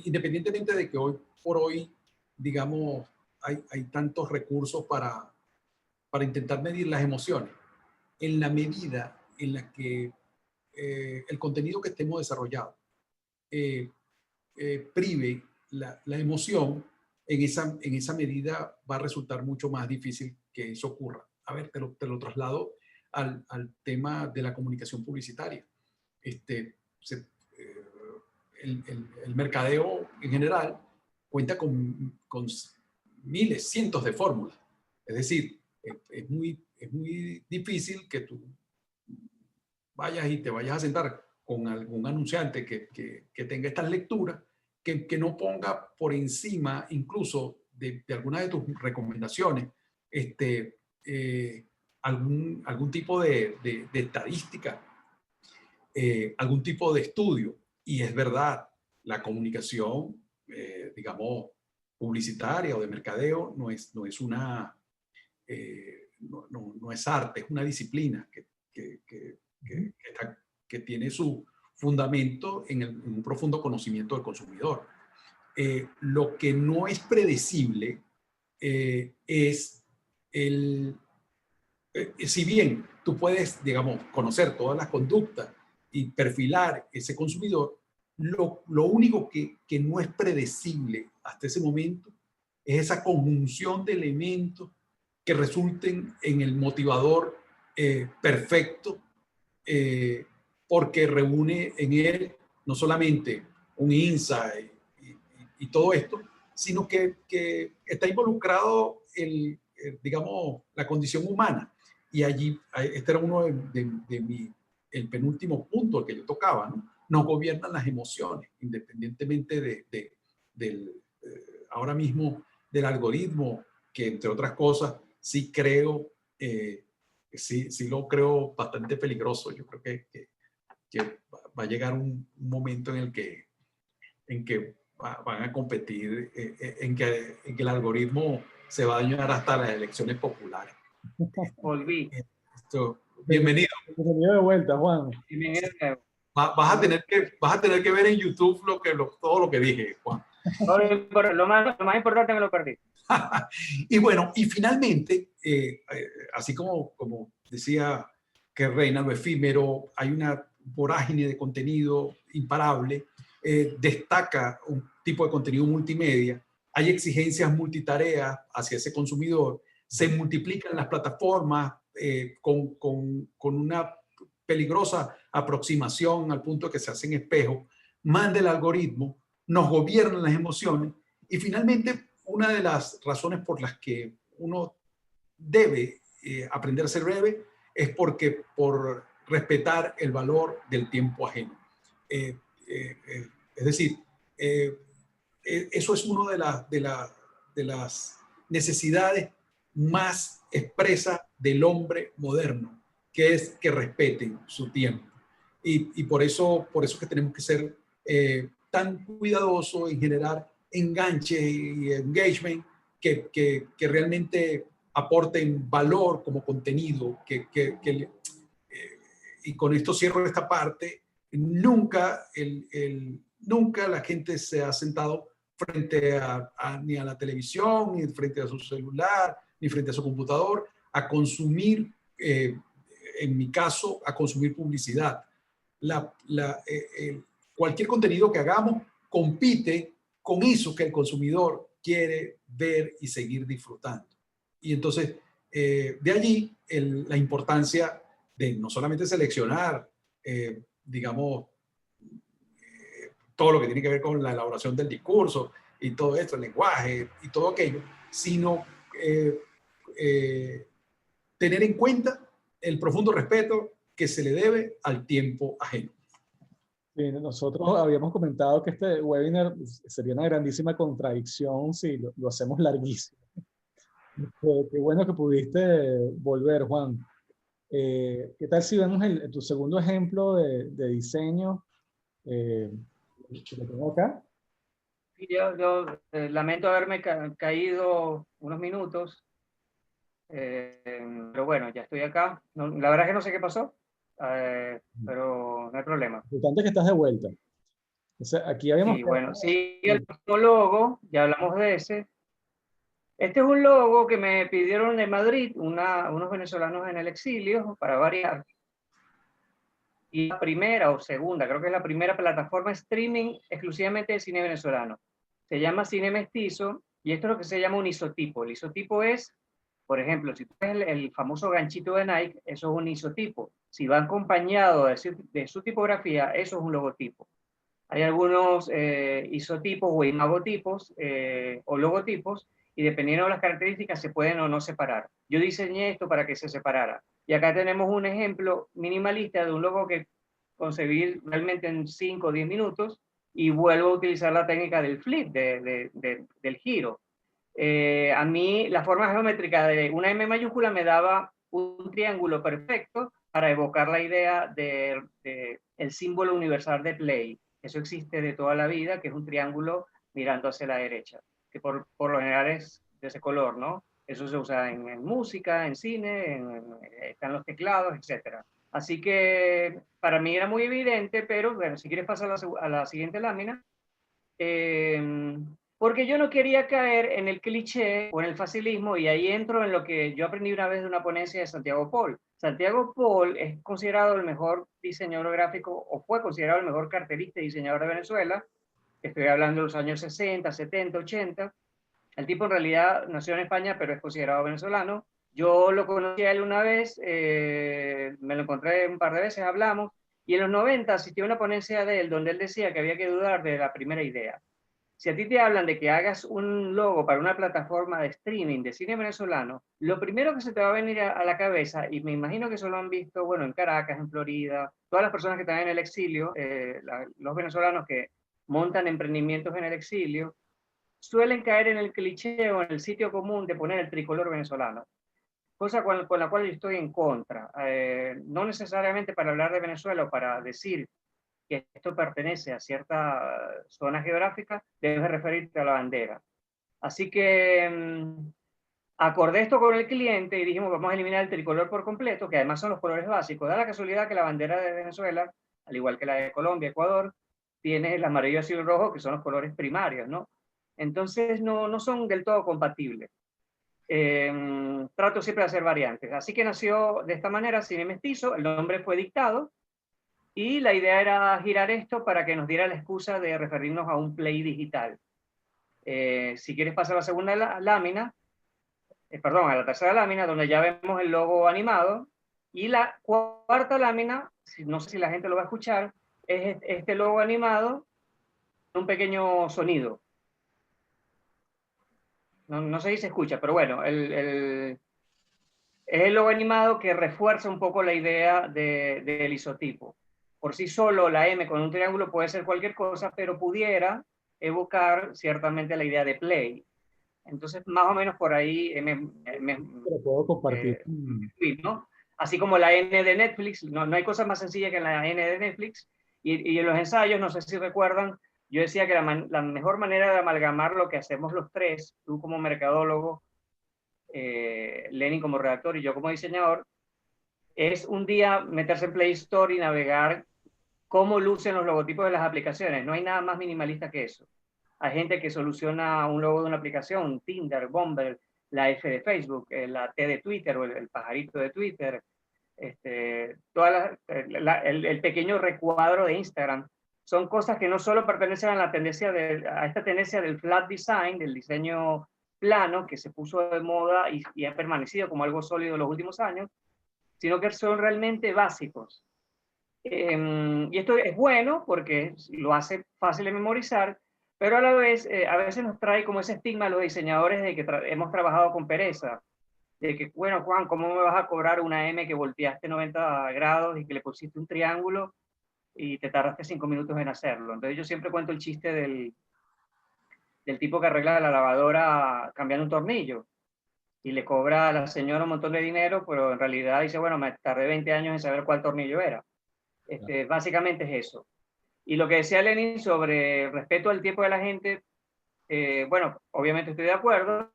independientemente de que hoy por hoy, digamos, hay tantos recursos para intentar medir las emociones, en la medida en la que el contenido que estemos desarrollando eh, prive la emoción, en esa medida va a resultar mucho más difícil que eso ocurra. A ver, te lo traslado al tema de la comunicación publicitaria. Este, se, eh, el mercadeo en general cuenta con miles, cientos de fórmulas. Es decir, es muy difícil que tú vayas y te vayas a sentar con algún anunciante que tenga estas lecturas, que no ponga por encima incluso de alguna de tus recomendaciones algún tipo de estadística, algún tipo de estudio. Y es verdad, la comunicación, digamos, publicitaria o de mercadeo no es una, no es arte, es una disciplina que tiene su fundamento en un profundo conocimiento del consumidor. Lo que no es predecible es si bien tú puedes, digamos, conocer todas las conductas y perfilar ese consumidor, lo único que no es predecible hasta ese momento es esa conjunción de elementos que resulten en el motivador perfecto, porque reúne en él no solamente un insight y todo esto, sino que está involucrado digamos, la condición humana. Y allí, este era uno el penúltimo punto que yo tocaba, ¿no? Nos gobiernan las emociones, independientemente del, ahora mismo del algoritmo, que entre otras cosas, sí creo, sí lo creo bastante peligroso. Yo creo que va a llegar un momento en que van a competir, en que el algoritmo se va a dañar hasta las elecciones populares. Volví. Bienvenido. Bienvenido de vuelta, Juan. Bienvenido de nuevo. Vas a tener que ver en YouTube todo lo que dije, Juan. Lo más importante me lo perdí. Y bueno, y finalmente, así como decía que reina lo efímero, hay una vorágine de contenido imparable, destaca un tipo de contenido multimedia, hay exigencias multitarea hacia ese consumidor, se multiplican las plataformas con una peligrosa aproximación al punto que se hacen espejos, manda el algoritmo, nos gobiernan las emociones y finalmente una de las razones por las que uno debe aprender a ser breve es por respetar el valor del tiempo ajeno. Es decir, eso es una de las necesidades más expresas del hombre moderno, que es que respeten su tiempo. Y por eso que tenemos que ser tan cuidadosos en generar enganche y engagement que realmente aporten valor como contenido, y con esto cierro esta parte, nunca la gente se ha sentado frente ni a la televisión, ni frente a su celular, ni frente a su computador, a consumir, en mi caso, a consumir publicidad. Cualquier contenido que hagamos compite con eso que el consumidor quiere ver y seguir disfrutando. Y entonces, de allí la importancia de no solamente seleccionar, digamos, todo lo que tiene que ver con la elaboración del discurso y todo esto, el lenguaje y todo aquello, sino tener en cuenta el profundo respeto que se le debe al tiempo ajeno. Sí, nosotros habíamos comentado que este webinar sería una grandísima contradicción si lo hacemos larguísimo. Qué bueno que pudiste volver, Juan. ¿Qué tal si vemos tu segundo ejemplo de diseño que lo tengo acá? Yo lamento haberme caído unos minutos, pero bueno, ya estoy acá. No, la verdad es que no sé qué pasó, pero no hay problema. Lo importante es que estás de vuelta. Entonces, aquí habíamos... Sí, bueno, sí, el próximo logo, ya hablamos de ese. Este es un logo que me pidieron de Madrid, unos venezolanos en el exilio, para variar. Y la primera o segunda, creo que es la primera plataforma streaming exclusivamente de cine venezolano. Se llama Cine Mestizo y esto es lo que se llama un isotipo. El isotipo es, por ejemplo, si tú ves el famoso ganchito de Nike, eso es un isotipo. Si va acompañado de su tipografía, eso es un logotipo. Hay algunos isotipos o imagotipos o logotipos y dependiendo de las características se pueden o no separar. Yo diseñé esto para que se separara. Y acá tenemos un ejemplo minimalista de un logo que concebí realmente en 5 o 10 minutos y vuelvo a utilizar la técnica del flip, del giro. A mí la forma geométrica de una M mayúscula me daba un triángulo perfecto para evocar la idea del símbolo universal de play. Eso existe de toda la vida, que es un triángulo mirando hacia la derecha, que por lo general es de ese color, ¿no? Eso se usa en música, en cine, están los teclados, etc. Así que para mí era muy evidente, pero bueno, si quieres pasar a la siguiente lámina, porque yo no quería caer en el cliché o en el facilismo, y ahí entro en lo que yo aprendí una vez de una ponencia de Santiago Paul. Santiago Paul es considerado el mejor diseñador gráfico, o fue considerado el mejor cartelista y diseñador de Venezuela. Estoy hablando de los años 60, 70, 80. El tipo en realidad nació en España, pero es considerado venezolano. Yo lo conocí a él una vez, me lo encontré un par de veces, hablamos, y en los 90 asistí a una ponencia de él donde él decía que había que dudar de la primera idea. Si a ti te hablan de que hagas un logo para una plataforma de streaming de cine venezolano, lo primero que se te va a venir a la cabeza, y me imagino que eso lo han visto, bueno, en Caracas, en Florida, todas las personas que están en el exilio, los venezolanos que montan emprendimientos en el exilio, suelen caer en el cliché o en el sitio común de poner el tricolor venezolano, cosa con la cual yo estoy en contra. No necesariamente para hablar de Venezuela o para decir que esto pertenece a cierta zona geográfica, debes referirte a la bandera. Así que acordé esto con el cliente y dijimos, vamos a eliminar el tricolor por completo, que además son los colores básicos. Da la casualidad que la bandera de Venezuela, al igual que la de Colombia, Ecuador, tiene el amarillo, azul y rojo, que son los colores primarios, ¿no? Entonces no son del todo compatibles. Trato siempre de hacer variantes. Así que nació de esta manera Cine Mestizo, el nombre fue dictado, y la idea era girar esto para que nos diera la excusa de referirnos a un play digital. Si quieres pasar a la segunda lámina, perdón, a la tercera lámina, donde ya vemos el logo animado, y la cuarta lámina, no sé si la gente lo va a escuchar, es este logo animado, un pequeño sonido. No sé si se escucha, pero bueno, es el logo animado que refuerza un poco la idea del isotipo. Por sí solo, la M con un triángulo puede ser cualquier cosa, pero pudiera evocar ciertamente la idea de play. Entonces, más o menos por ahí Lo puedo compartir. ¿no? así como la N de Netflix, no hay cosa más sencilla que la N de Netflix, y en los ensayos, no sé si recuerdan, yo decía que la mejor manera de amalgamar lo que hacemos los tres, tú como mercadólogo, Lenin como redactor y yo como diseñador, es un día meterse en Play Store y navegar cómo lucen los logotipos de las aplicaciones. No hay nada más minimalista que eso. Hay gente que soluciona un logo de una aplicación, Tinder, Bumble, la F de Facebook, la T de Twitter o el pajarito de Twitter, el pequeño recuadro de Instagram. Son cosas que no solo pertenecen a la tendencia a esta tendencia del flat design, del diseño plano, que se puso de moda y ha permanecido como algo sólido en los últimos años, sino que son realmente básicos. Y esto es bueno porque lo hace fácil de memorizar, pero a la vez, a veces nos trae como ese estigma a los diseñadores de que hemos trabajado con pereza, de que, bueno, Juan, ¿cómo me vas a cobrar una M que volteaste 90 grados y que le pusiste un triángulo y te tardaste 5 minutos en hacerlo? Entonces yo siempre cuento el chiste del tipo que arregla la lavadora cambiando un tornillo y le cobra a la señora un montón de dinero, pero en realidad dice, bueno, me tardé 20 años en saber cuál tornillo era. Básicamente es eso. Y lo que decía Lenin sobre respeto al tiempo de la gente, bueno, obviamente estoy de acuerdo.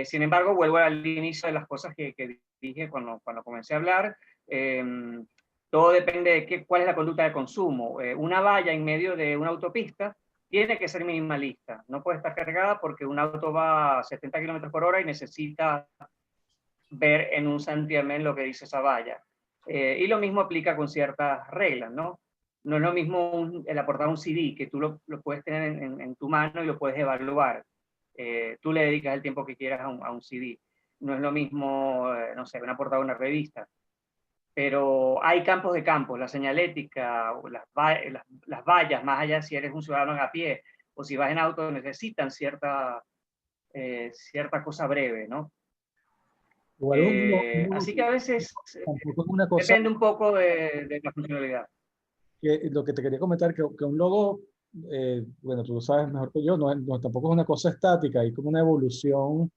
Sin embargo, vuelvo al inicio de las cosas que dije cuando comencé a hablar. Todo depende de cuál es la conducta de consumo. Una valla en medio de una autopista tiene que ser minimalista. No puede estar cargada porque un auto va a 70 km/h y necesita ver en un santiamén lo que dice esa valla. Y lo mismo aplica con ciertas reglas, ¿no? No es lo mismo el aportar un CD, que tú lo puedes tener en tu mano y lo puedes evaluar. Tú le dedicas el tiempo que quieras a un CD. No es lo mismo, no sé, una portada de una revista. Pero hay campos de campos, la señalética, las vallas, más allá si eres un ciudadano a pie o si vas en auto, necesitan cierta cosa breve, ¿no? Así que a veces tampoco es una cosa depende un poco de la funcionalidad. que lo que te quería comentar, que un logo, bueno, tú lo sabes mejor que yo, tampoco es una cosa estática, hay como una evolución,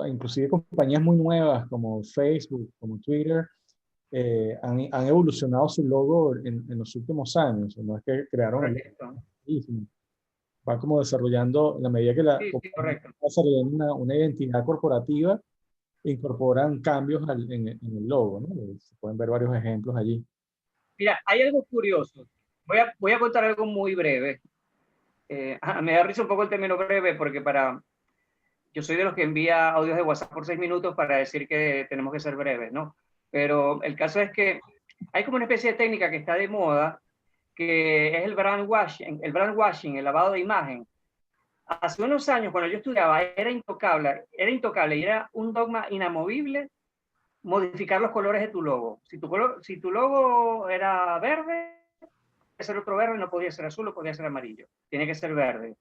inclusive compañías muy nuevas como Facebook, como Twitter, han evolucionado su logo en los últimos años, no es que crearon el logo, va como desarrollando, en la medida que la compañía va desarrollando una identidad corporativa, incorporan cambios en el logo, ¿no? Se pueden ver varios ejemplos allí. Mira, hay algo curioso. Voy a contar algo muy breve. Me da risa un poco el término breve porque yo soy de los que envía audios de WhatsApp por 6 minutos para decir que tenemos que ser breves, ¿no? Pero el caso es que hay como una especie de técnica que está de moda, que es el brand washing, el lavado de imagen. Hace unos años, cuando yo estudiaba, era intocable y era un dogma inamovible modificar los colores de tu logo. Si tu logo era verde, podía ser otro verde, no podía ser azul, o podía ser amarillo. Tiene que ser verde.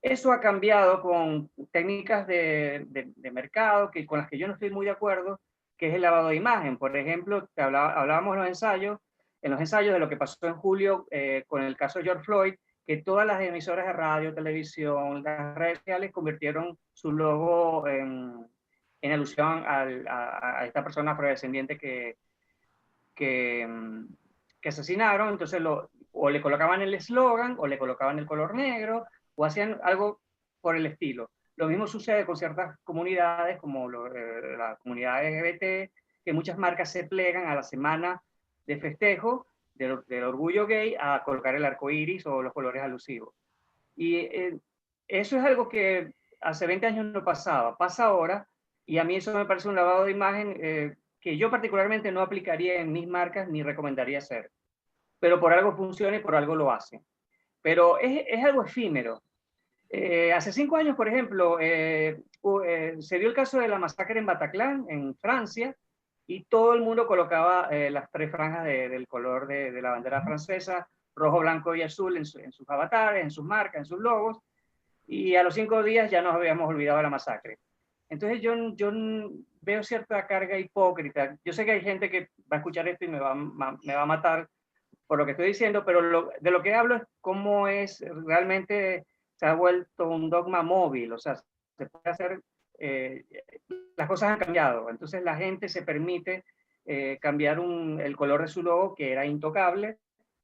Eso ha cambiado con técnicas de mercado con las que yo no estoy muy de acuerdo, que es el lavado de imagen. Por ejemplo, hablábamos en los ensayos de lo que pasó en julio con el caso de George Floyd, que todas las emisoras de radio, televisión, las redes sociales convirtieron su logo en alusión a esta persona afrodescendiente que asesinaron. Entonces o le colocaban el eslogan o le colocaban el color negro o hacían algo por el estilo. Lo mismo sucede con ciertas comunidades como la comunidad LGBT, que muchas marcas se plegan a la semana de festejo del orgullo gay a colocar el arco iris o los colores alusivos. Y eso es algo que hace 20 años no pasaba, pasa ahora, y a mí eso me parece un lavado de imagen que yo particularmente no aplicaría en mis marcas ni recomendaría hacer. Pero por algo funciona y por algo lo hace. Pero es algo efímero. Hace 5 años, por ejemplo, se dio el caso de la masacre en Bataclan, en Francia, y todo el mundo colocaba las 3 franjas del color de la bandera francesa, rojo, blanco y azul en sus avatares, en sus marcas, en sus logos, y a los 5 días ya nos habíamos olvidado de la masacre. Entonces yo veo cierta carga hipócrita. Yo sé que hay gente que va a escuchar esto y me va a matar por lo que estoy diciendo, pero de lo que hablo es cómo es realmente se ha vuelto un dogma móvil, o sea, se puede hacer, las cosas han cambiado, entonces la gente se permite cambiar el color de su logo, que era intocable,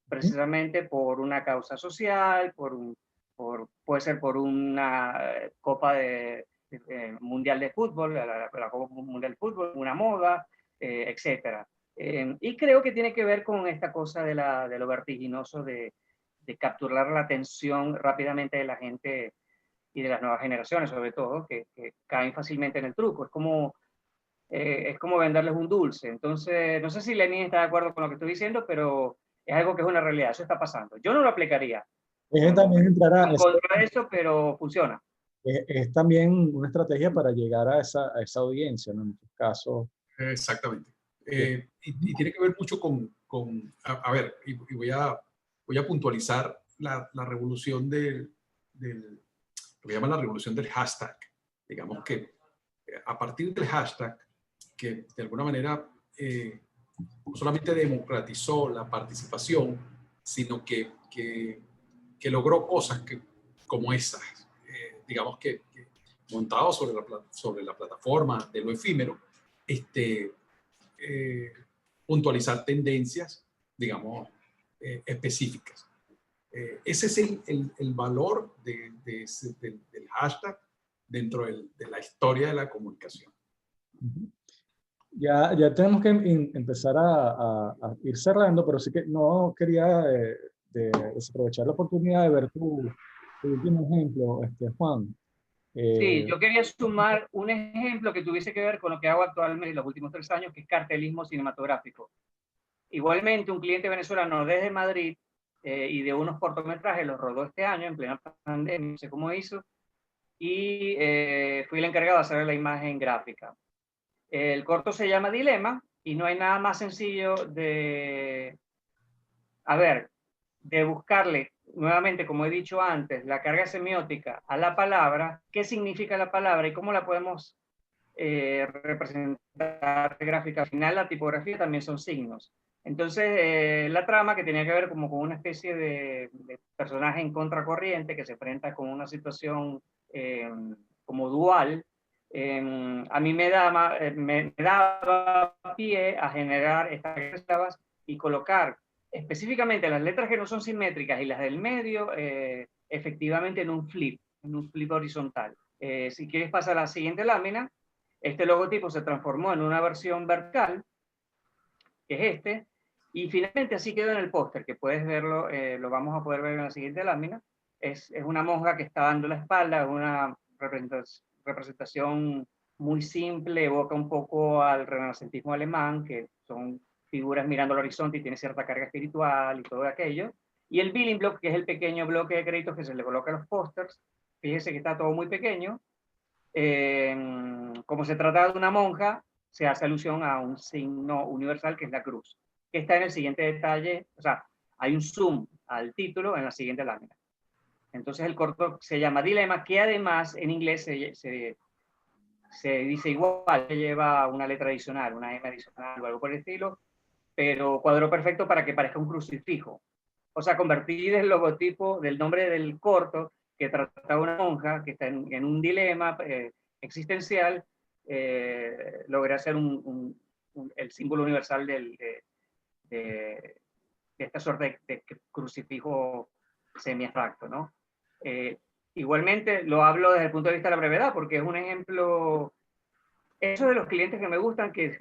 precisamente por una causa social, puede ser por una Copa Mundial de Fútbol, la Copa Mundial de Fútbol, una moda, etc. Y creo que tiene que ver con esta cosa de lo vertiginoso de capturar la atención rápidamente de la gente y de las nuevas generaciones, sobre todo, que caen fácilmente en el truco. Es como venderles un dulce. Entonces, no sé si Lenin está de acuerdo con lo que estoy diciendo, pero es algo que es una realidad, eso está pasando. Yo no lo aplicaría. Es también entrar En contra de eso, pero funciona. Es también una estrategia para llegar a esa audiencia, ¿no? En muchos casos. Exactamente. Y tiene que ver mucho a ver, y voy a puntualizar la revolución lo que llaman la revolución del hashtag. Digamos que a partir del hashtag, que de alguna manera no solamente democratizó la participación, sino que logró cosas como esas, digamos que montado sobre la plataforma de lo efímero, puntualizar tendencias, digamos, específicas. Ese es el valor del hashtag dentro de la historia de la comunicación. Ya tenemos que empezar a ir cerrando, pero sí que no quería desaprovechar la oportunidad de ver tu último ejemplo, Juan. Sí, yo quería sumar un ejemplo que tuviese que ver con lo que hago actualmente en los últimos 3 años, que es cartelismo cinematográfico. Igualmente, un cliente venezolano desde Madrid y de unos cortometrajes los rodó este año en plena pandemia, no sé cómo hizo, y fui el encargado de hacer la imagen gráfica. El corto se llama Dilema y no hay nada más sencillo de buscarle, nuevamente, como he dicho antes, la carga semiótica a la palabra, qué significa la palabra y cómo la podemos representar gráfica. Al final, la tipografía también son signos. Entonces, la trama, que tenía que ver como con una especie de personaje en contracorriente que se enfrenta con una situación como dual, a mí me daba pie a generar estas y colocar específicamente las letras que no son simétricas y las del medio, efectivamente en un flip horizontal. Si quieres pasar a la siguiente lámina, este logotipo se transformó en una versión vertical, que es este, y finalmente así quedó en el póster, que puedes verlo, lo vamos a poder ver en la siguiente lámina. Es una monja que está dando la espalda, una representación muy simple, evoca un poco al renacentismo alemán, que son figuras mirando al horizonte y tiene cierta carga espiritual y todo aquello. Y el Building Block, que es el pequeño bloque de créditos que se le coloca a los pósters, fíjese que está todo muy pequeño. Como se trata de una monja, se hace alusión a un signo universal que es la cruz, que está en el siguiente detalle, o sea, hay un zoom al título en la siguiente lámina. Entonces el corto se llama Dilema, que además en inglés se dice igual, que lleva una letra adicional, una M adicional o algo por el estilo, pero cuadró perfecto para que parezca un crucifijo. O sea, convertir el logotipo del nombre del corto, que trata de una monja que está en un dilema existencial, logré hacer el símbolo universal de esta suerte de crucifijo semi-abstracto, ¿no? Igualmente lo hablo desde el punto de vista de la brevedad, porque es un ejemplo, eso de los clientes que me gustan, que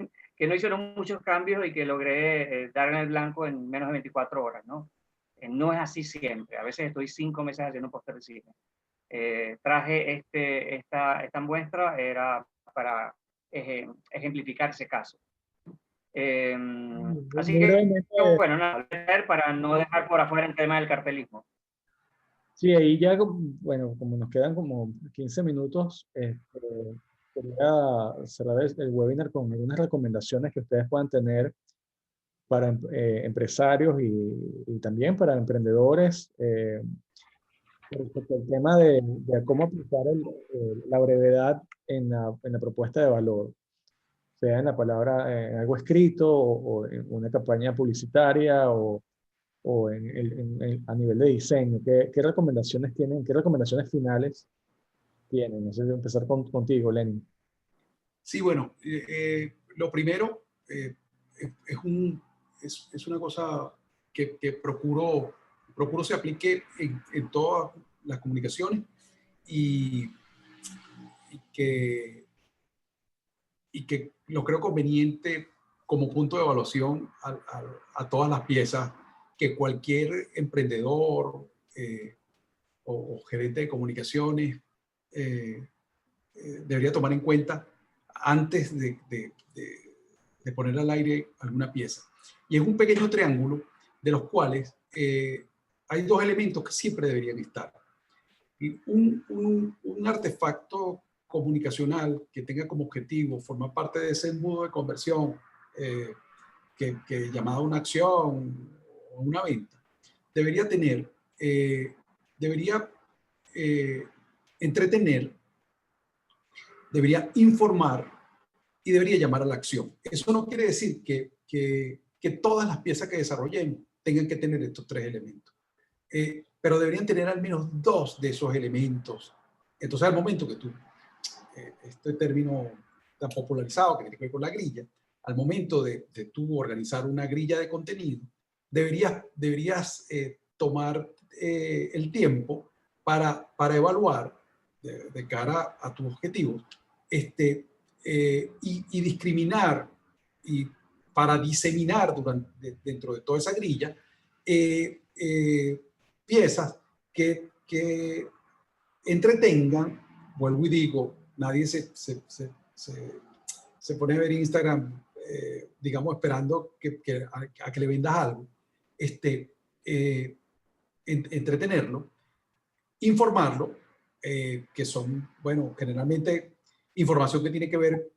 no hicieron muchos cambios y que logré dar en el blanco en menos de 24 horas, ¿no? No es así siempre, a veces estoy 5 meses haciendo un póster de cine. Traje esta muestra, era para ejemplificar ese caso. Así que, bueno, nada, para no dejar por afuera el tema del cartelismo. Sí, ahí ya, bueno, como nos quedan como 15 minutos, quería cerrar el webinar con algunas recomendaciones que ustedes puedan tener para empresarios y también para emprendedores respecto al tema de cómo aplicar la brevedad en la propuesta de valor, sea en la palabra, en algo escrito o en una campaña publicitaria o a nivel de diseño. ¿Qué recomendaciones tienen? ¿Qué recomendaciones finales tienen? No sé, empezar contigo, Lenin. Sí, bueno, lo primero, es una cosa que procuro se aplique en todas las comunicaciones y que lo creo conveniente como punto de evaluación a todas las piezas que cualquier emprendedor o gerente de comunicaciones debería tomar en cuenta antes de poner al aire alguna pieza. Y es un pequeño triángulo de los cuales hay dos elementos que siempre deberían estar. Un artefacto comunicacional que tenga como objetivo formar parte de ese embudo de conversión que llamada una acción o una venta, debería tener, debería entretener, debería informar y debería llamar a la acción. Eso no quiere decir que todas las piezas que desarrollemos tengan que tener estos tres elementos. Pero deberían tener al menos dos de esos elementos. Entonces, al momento que tú, este término tan popularizado que tiene que ver con la grilla, al momento de tú organizar una grilla de contenido, deberías tomar el tiempo para evaluar de cara a tus objetivos y discriminar y para diseminar dentro de toda esa grilla piezas que entretengan. Vuelvo y digo, nadie se pone a ver Instagram, digamos, esperando a que le vendas algo. Entretenerlo, informarlo, que son, bueno, generalmente información que tiene que ver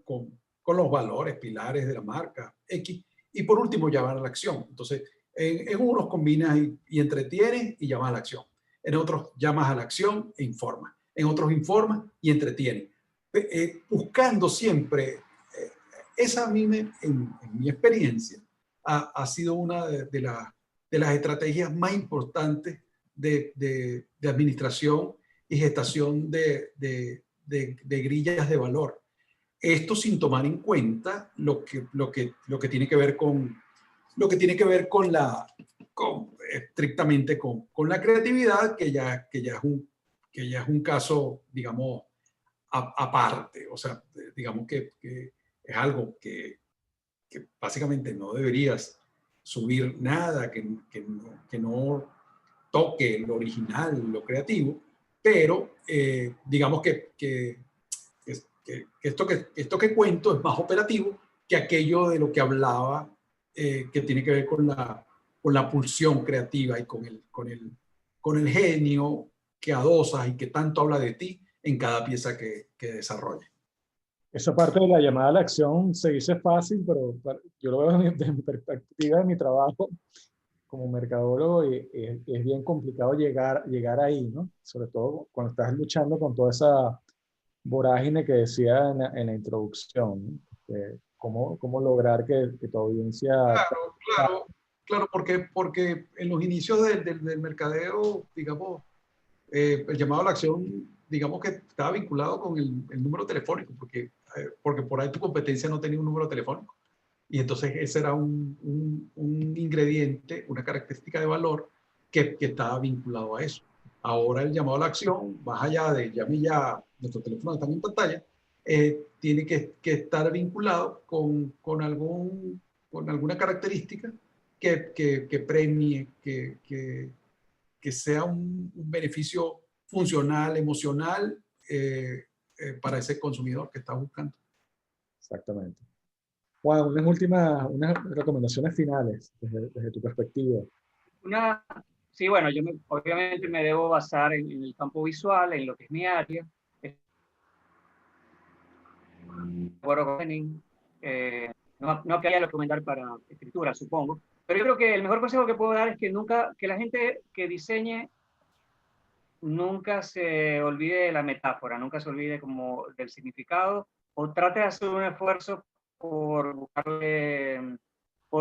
con los valores, pilares de la marca, X, y por último, llamar a la acción. Entonces, en unos combinas y entretienes y llamas a la acción. En otros llamas a la acción e informas. En otros informas y entretienes. Buscando siempre, esa a mí, en mi experiencia, ha sido una de las estrategias más importantes de administración y gestación de grillas de valor. Esto sin tomar en cuenta lo que tiene que ver con estrictamente con la creatividad, que ya es un caso, digamos, aparte. O sea, digamos que es algo que básicamente no deberías subir nada, que no toque lo original, lo creativo, pero digamos que esto que cuento es más operativo que aquello de lo que hablaba, que tiene que ver con la pulsión creativa y con el genio que adosas y que tanto habla de ti en cada pieza que desarrollas. Esa parte de la llamada a la acción se dice fácil, pero yo lo veo desde mi perspectiva de mi trabajo como mercadólogo y es bien complicado llegar ahí, ¿no? Sobre todo cuando estás luchando con toda esa vorágine que decía en la introducción, ¿no? Cómo lograr que tu audiencia... Claro, porque en los inicios del mercadeo, digamos, el llamado a la acción, digamos que estaba vinculado con el número telefónico, porque por ahí tu competencia no tenía un número telefónico. Y entonces ese era un ingrediente, una característica de valor que estaba vinculado a eso. Ahora el llamado a la acción, más allá de llame ya, nuestros teléfonos están en pantalla, tiene que estar vinculado con alguna característica que premie, que sea un beneficio funcional, emocional para ese consumidor que está buscando. Exactamente. Juan, unas recomendaciones finales desde tu perspectiva. Sí, bueno, obviamente me debo basar en el campo visual, en lo que es mi área. No que haya que recomendar para escritura, supongo. Pero yo creo que el mejor consejo que puedo dar es que la gente que diseñe nunca se olvide de la metáfora, nunca se olvide como del significado, o trate de hacer un esfuerzo por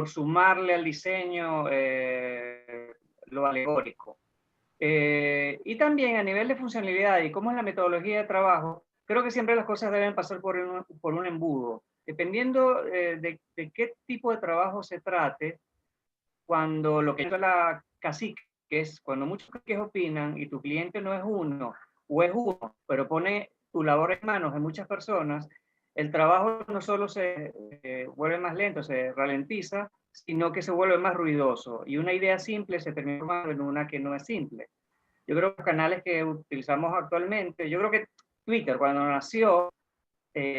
sumarle al diseño lo alegórico. Y también a nivel de funcionalidad y cómo es la metodología de trabajo, creo que siempre las cosas deben pasar por un embudo. dependiendo de qué tipo de trabajo se trate, cuando lo que es la cacique es cuando muchos caciques opinan y tu cliente no es uno, o es uno, pero pone tu labor en manos de muchas personas, el trabajo no solo se vuelve más lento, se ralentiza, sino que se vuelve más ruidoso. Y una idea simple se termina formando en una que no es simple. Yo creo que los canales que utilizamos actualmente, yo creo que Twitter cuando nació,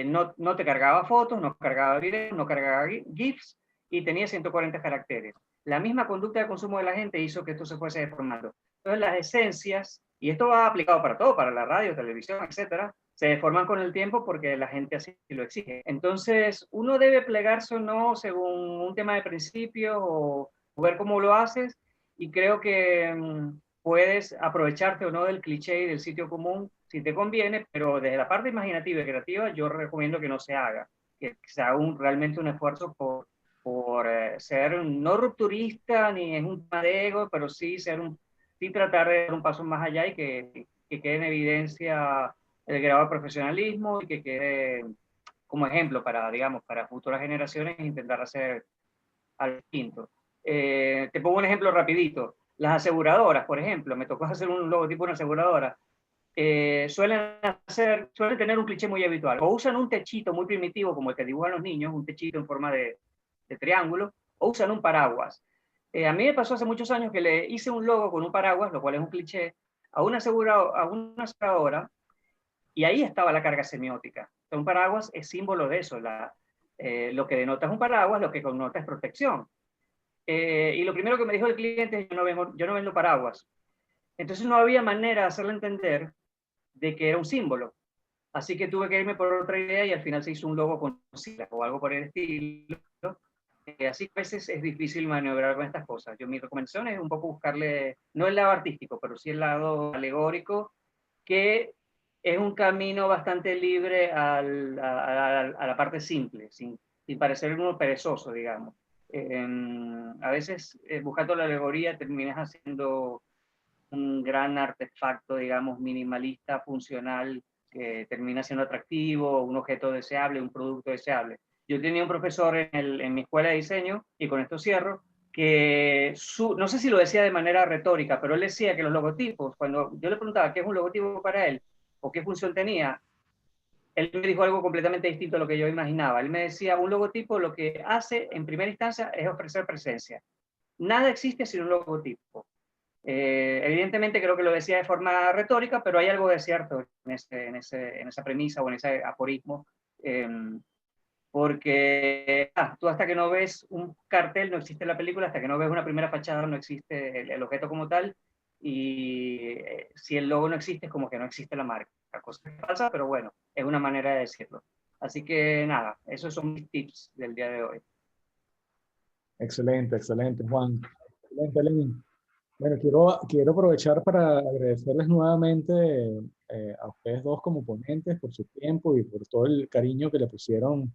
no te cargaba fotos, no cargaba videos, no cargaba GIFs y tenía 140 caracteres. La misma conducta de consumo de la gente hizo que esto se fuese deformando. Entonces las esencias, y esto va aplicado para todo, para la radio, televisión, etcétera, se deforman con el tiempo porque la gente así lo exige. Entonces uno debe plegarse o no según un tema de principio o ver cómo lo haces, y creo que puedes aprovecharte o no del cliché y del sitio común si te conviene, pero desde la parte imaginativa y creativa yo recomiendo que no se haga, que se haga realmente un esfuerzo por ser no rupturista ni es un tema de ego, pero sí, sí tratar de dar un paso más allá y que quede en evidencia el grado de profesionalismo y que quede como ejemplo para, digamos, para futuras generaciones intentar hacer algo distinto. Te pongo un ejemplo rapidito. Las aseguradoras, por ejemplo, me tocó hacer un logotipo de una aseguradora. Suelen tener un cliché muy habitual. O usan un techito muy primitivo, como el que dibujan los niños, un techito en forma de triángulo, o usan un paraguas. A mí me pasó hace muchos años que le hice un logo con un paraguas, lo cual es un cliché, a una aseguradora, y ahí estaba la carga semiótica. Un paraguas es símbolo de eso. Lo que denota es un paraguas, lo que connota es protección. Y lo primero que me dijo el cliente es: yo no vendo paraguas. Entonces no había manera de hacerle entender de que era un símbolo. Así que tuve que irme por otra idea y al final se hizo un logo con siglas o algo por el estilo. Así que a veces es difícil maniobrar con estas cosas. Mi recomendación es un poco buscarle, no el lado artístico, pero sí el lado alegórico, que es un camino bastante libre a la parte simple, sin parecer uno perezoso, digamos. A veces, buscando la alegoría, terminas haciendo un gran artefacto, digamos, minimalista, funcional, que termina siendo atractivo, un objeto deseable, un producto deseable. Yo tenía un profesor en mi escuela de diseño, y con esto cierro, que no sé si lo decía de manera retórica, pero él decía que los logotipos, cuando yo le preguntaba qué es un logotipo para él o qué función tenía, él me dijo algo completamente distinto a lo que yo imaginaba. Él me decía: un logotipo lo que hace en primera instancia es ofrecer presencia. Nada existe sin un logotipo. Evidentemente creo que lo decía de forma retórica, pero hay algo de cierto en esa premisa o en ese aforismo, porque tú hasta que no ves un cartel no existe la película, hasta que no ves una primera fachada no existe el objeto como tal, y si el logo no existe es como que no existe la marca. La cosa es falsa, pero bueno, es una manera de decirlo. Así que nada, esos son mis tips del día de hoy. Excelente, excelente, Juan. Excelente, Lenin. Bueno, quiero aprovechar para agradecerles nuevamente a ustedes dos como ponentes por su tiempo y por todo el cariño que le pusieron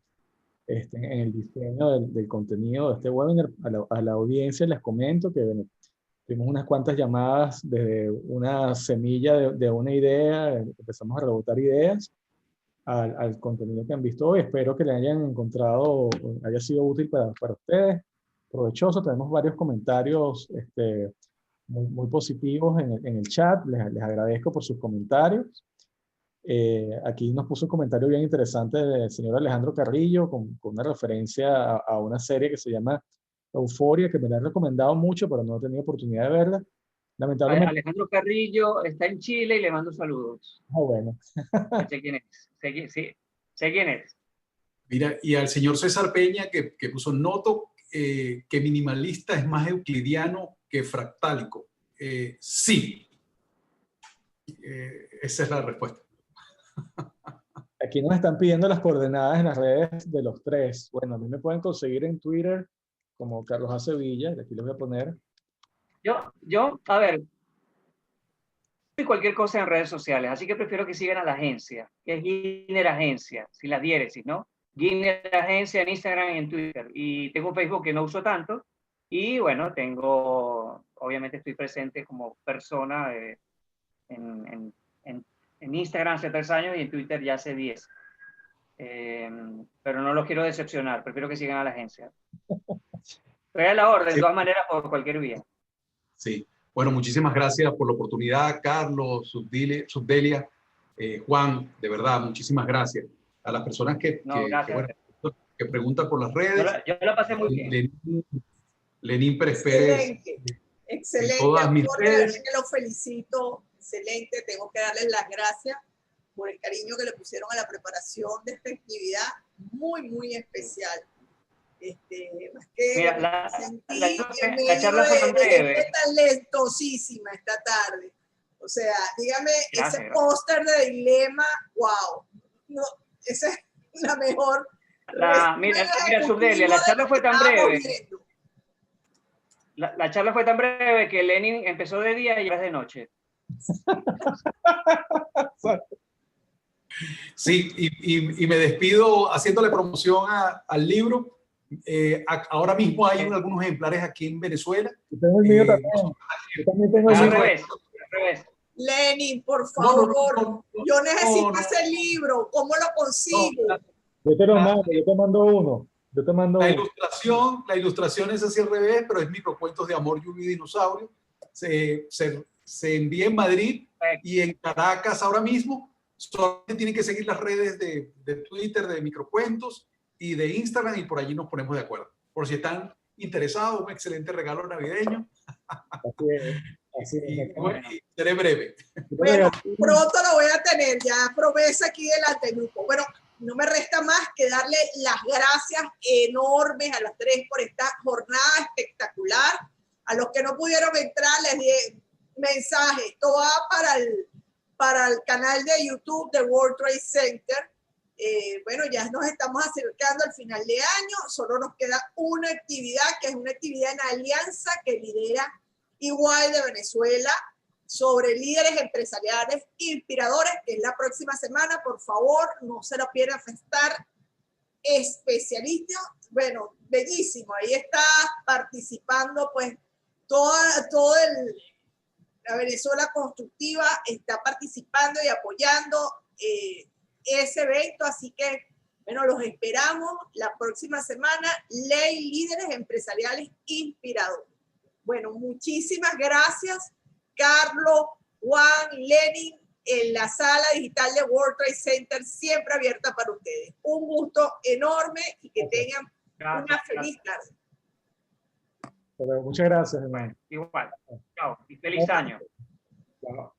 en el diseño del contenido de este webinar. A la audiencia les comento que bueno, tuvimos unas cuantas llamadas desde una semilla de una idea, empezamos a rebotar ideas al contenido que han visto hoy. Espero que le hayan encontrado, haya sido útil para ustedes, provechoso. Tenemos varios comentarios muy positivos en el chat. Les agradezco por sus comentarios. Aquí nos puso un comentario bien interesante del señor Alejandro Carrillo con una referencia a una serie que se llama Euforia, que me la han recomendado mucho, pero no he tenido oportunidad de verla. Lamentablemente. Alejandro Carrillo está en Chile y le mando saludos. Bueno. Sé quién es. Sé quién es. Mira, y al señor César Peña que puso: noto que minimalista es más euclidiano que fractálico. Sí, esa es la respuesta. Aquí nos están pidiendo las coordenadas en las redes de los tres. Bueno, a mí me pueden conseguir en Twitter como Carlos A. Sevilla, aquí les voy a poner. A ver, cualquier cosa en redes sociales, así que prefiero que sigan a la agencia, que es Giner Agencia, sin la diéresis, ¿no? Giner Agencia en Instagram y en Twitter. Y tengo un Facebook que no uso tanto, y bueno, obviamente estoy presente como persona en Instagram hace 3 años y en Twitter ya hace 10. pero no los quiero decepcionar, prefiero que sigan a la agencia. Estoy a la orden, de todas maneras, por cualquier vía. Sí. Bueno, muchísimas gracias por la oportunidad, Carlos, Subdelia, Juan, de verdad, muchísimas gracias. A las personas que preguntan por las redes. Yo la pasé muy bien. Lenín Pérez Pérez. Excelente, todas mis redes. que lo felicito, excelente, tengo que darles las gracias por el cariño que le pusieron a la preparación de esta actividad muy, muy especial. Más que mira, la charla fue tan breve. Talentosísima esta tarde. O sea, dígame, ese póster de Dilema, wow. No, esa es la mejor. Mira, Subdelia, la charla fue tan breve. La charla fue tan breve que Lenin empezó de día y ya es de noche. Sí, y me despido haciéndole promoción al libro. Ahora mismo hay algunos ejemplares aquí en Venezuela. Yo tengo el mío también. Yo también tengo el Al mío. revés. Lenin, por favor, yo necesito ese libro. ¿Cómo lo consigo? Yo te lo mando, yo te mando uno. Yo te mando la ilustración es así al revés, pero es Microcuentos de Amor, Lluvia y Dinosaurio. Se envía en Madrid y en Caracas ahora mismo. Solamente tienen que seguir las redes de Twitter, de Microcuentos y de Instagram, y por allí nos ponemos de acuerdo. Por si están interesados, un excelente regalo navideño. Así es. Y seré breve. Bueno, pronto lo voy a tener, ya promesa aquí delante del grupo. Bueno, no me resta más que darle las gracias enormes a las tres por esta jornada espectacular. A los que no pudieron entrar, les di mensajes. Esto va para el canal de YouTube de World Trade Center. Bueno, ya nos estamos acercando al final de año. Solo nos queda una actividad, que es una actividad en alianza que lidera EY de Venezuela, sobre líderes empresariales inspiradores, que es la próxima semana. Por favor, no se lo pierdan, estar especialista. Bueno, bellísimo. Ahí está participando, pues, la Venezuela Constructiva está participando y apoyando ese evento. Así que, bueno, los esperamos la próxima semana. Ley Líderes Empresariales Inspiradores. Bueno, muchísimas gracias. Carlos, Juan, Lenin, en la sala digital de World Trade Center, siempre abierta para ustedes. Un gusto enorme y que tengan una feliz tarde. Muchas gracias, hermano. Igual. Chao. Y feliz año. Chao.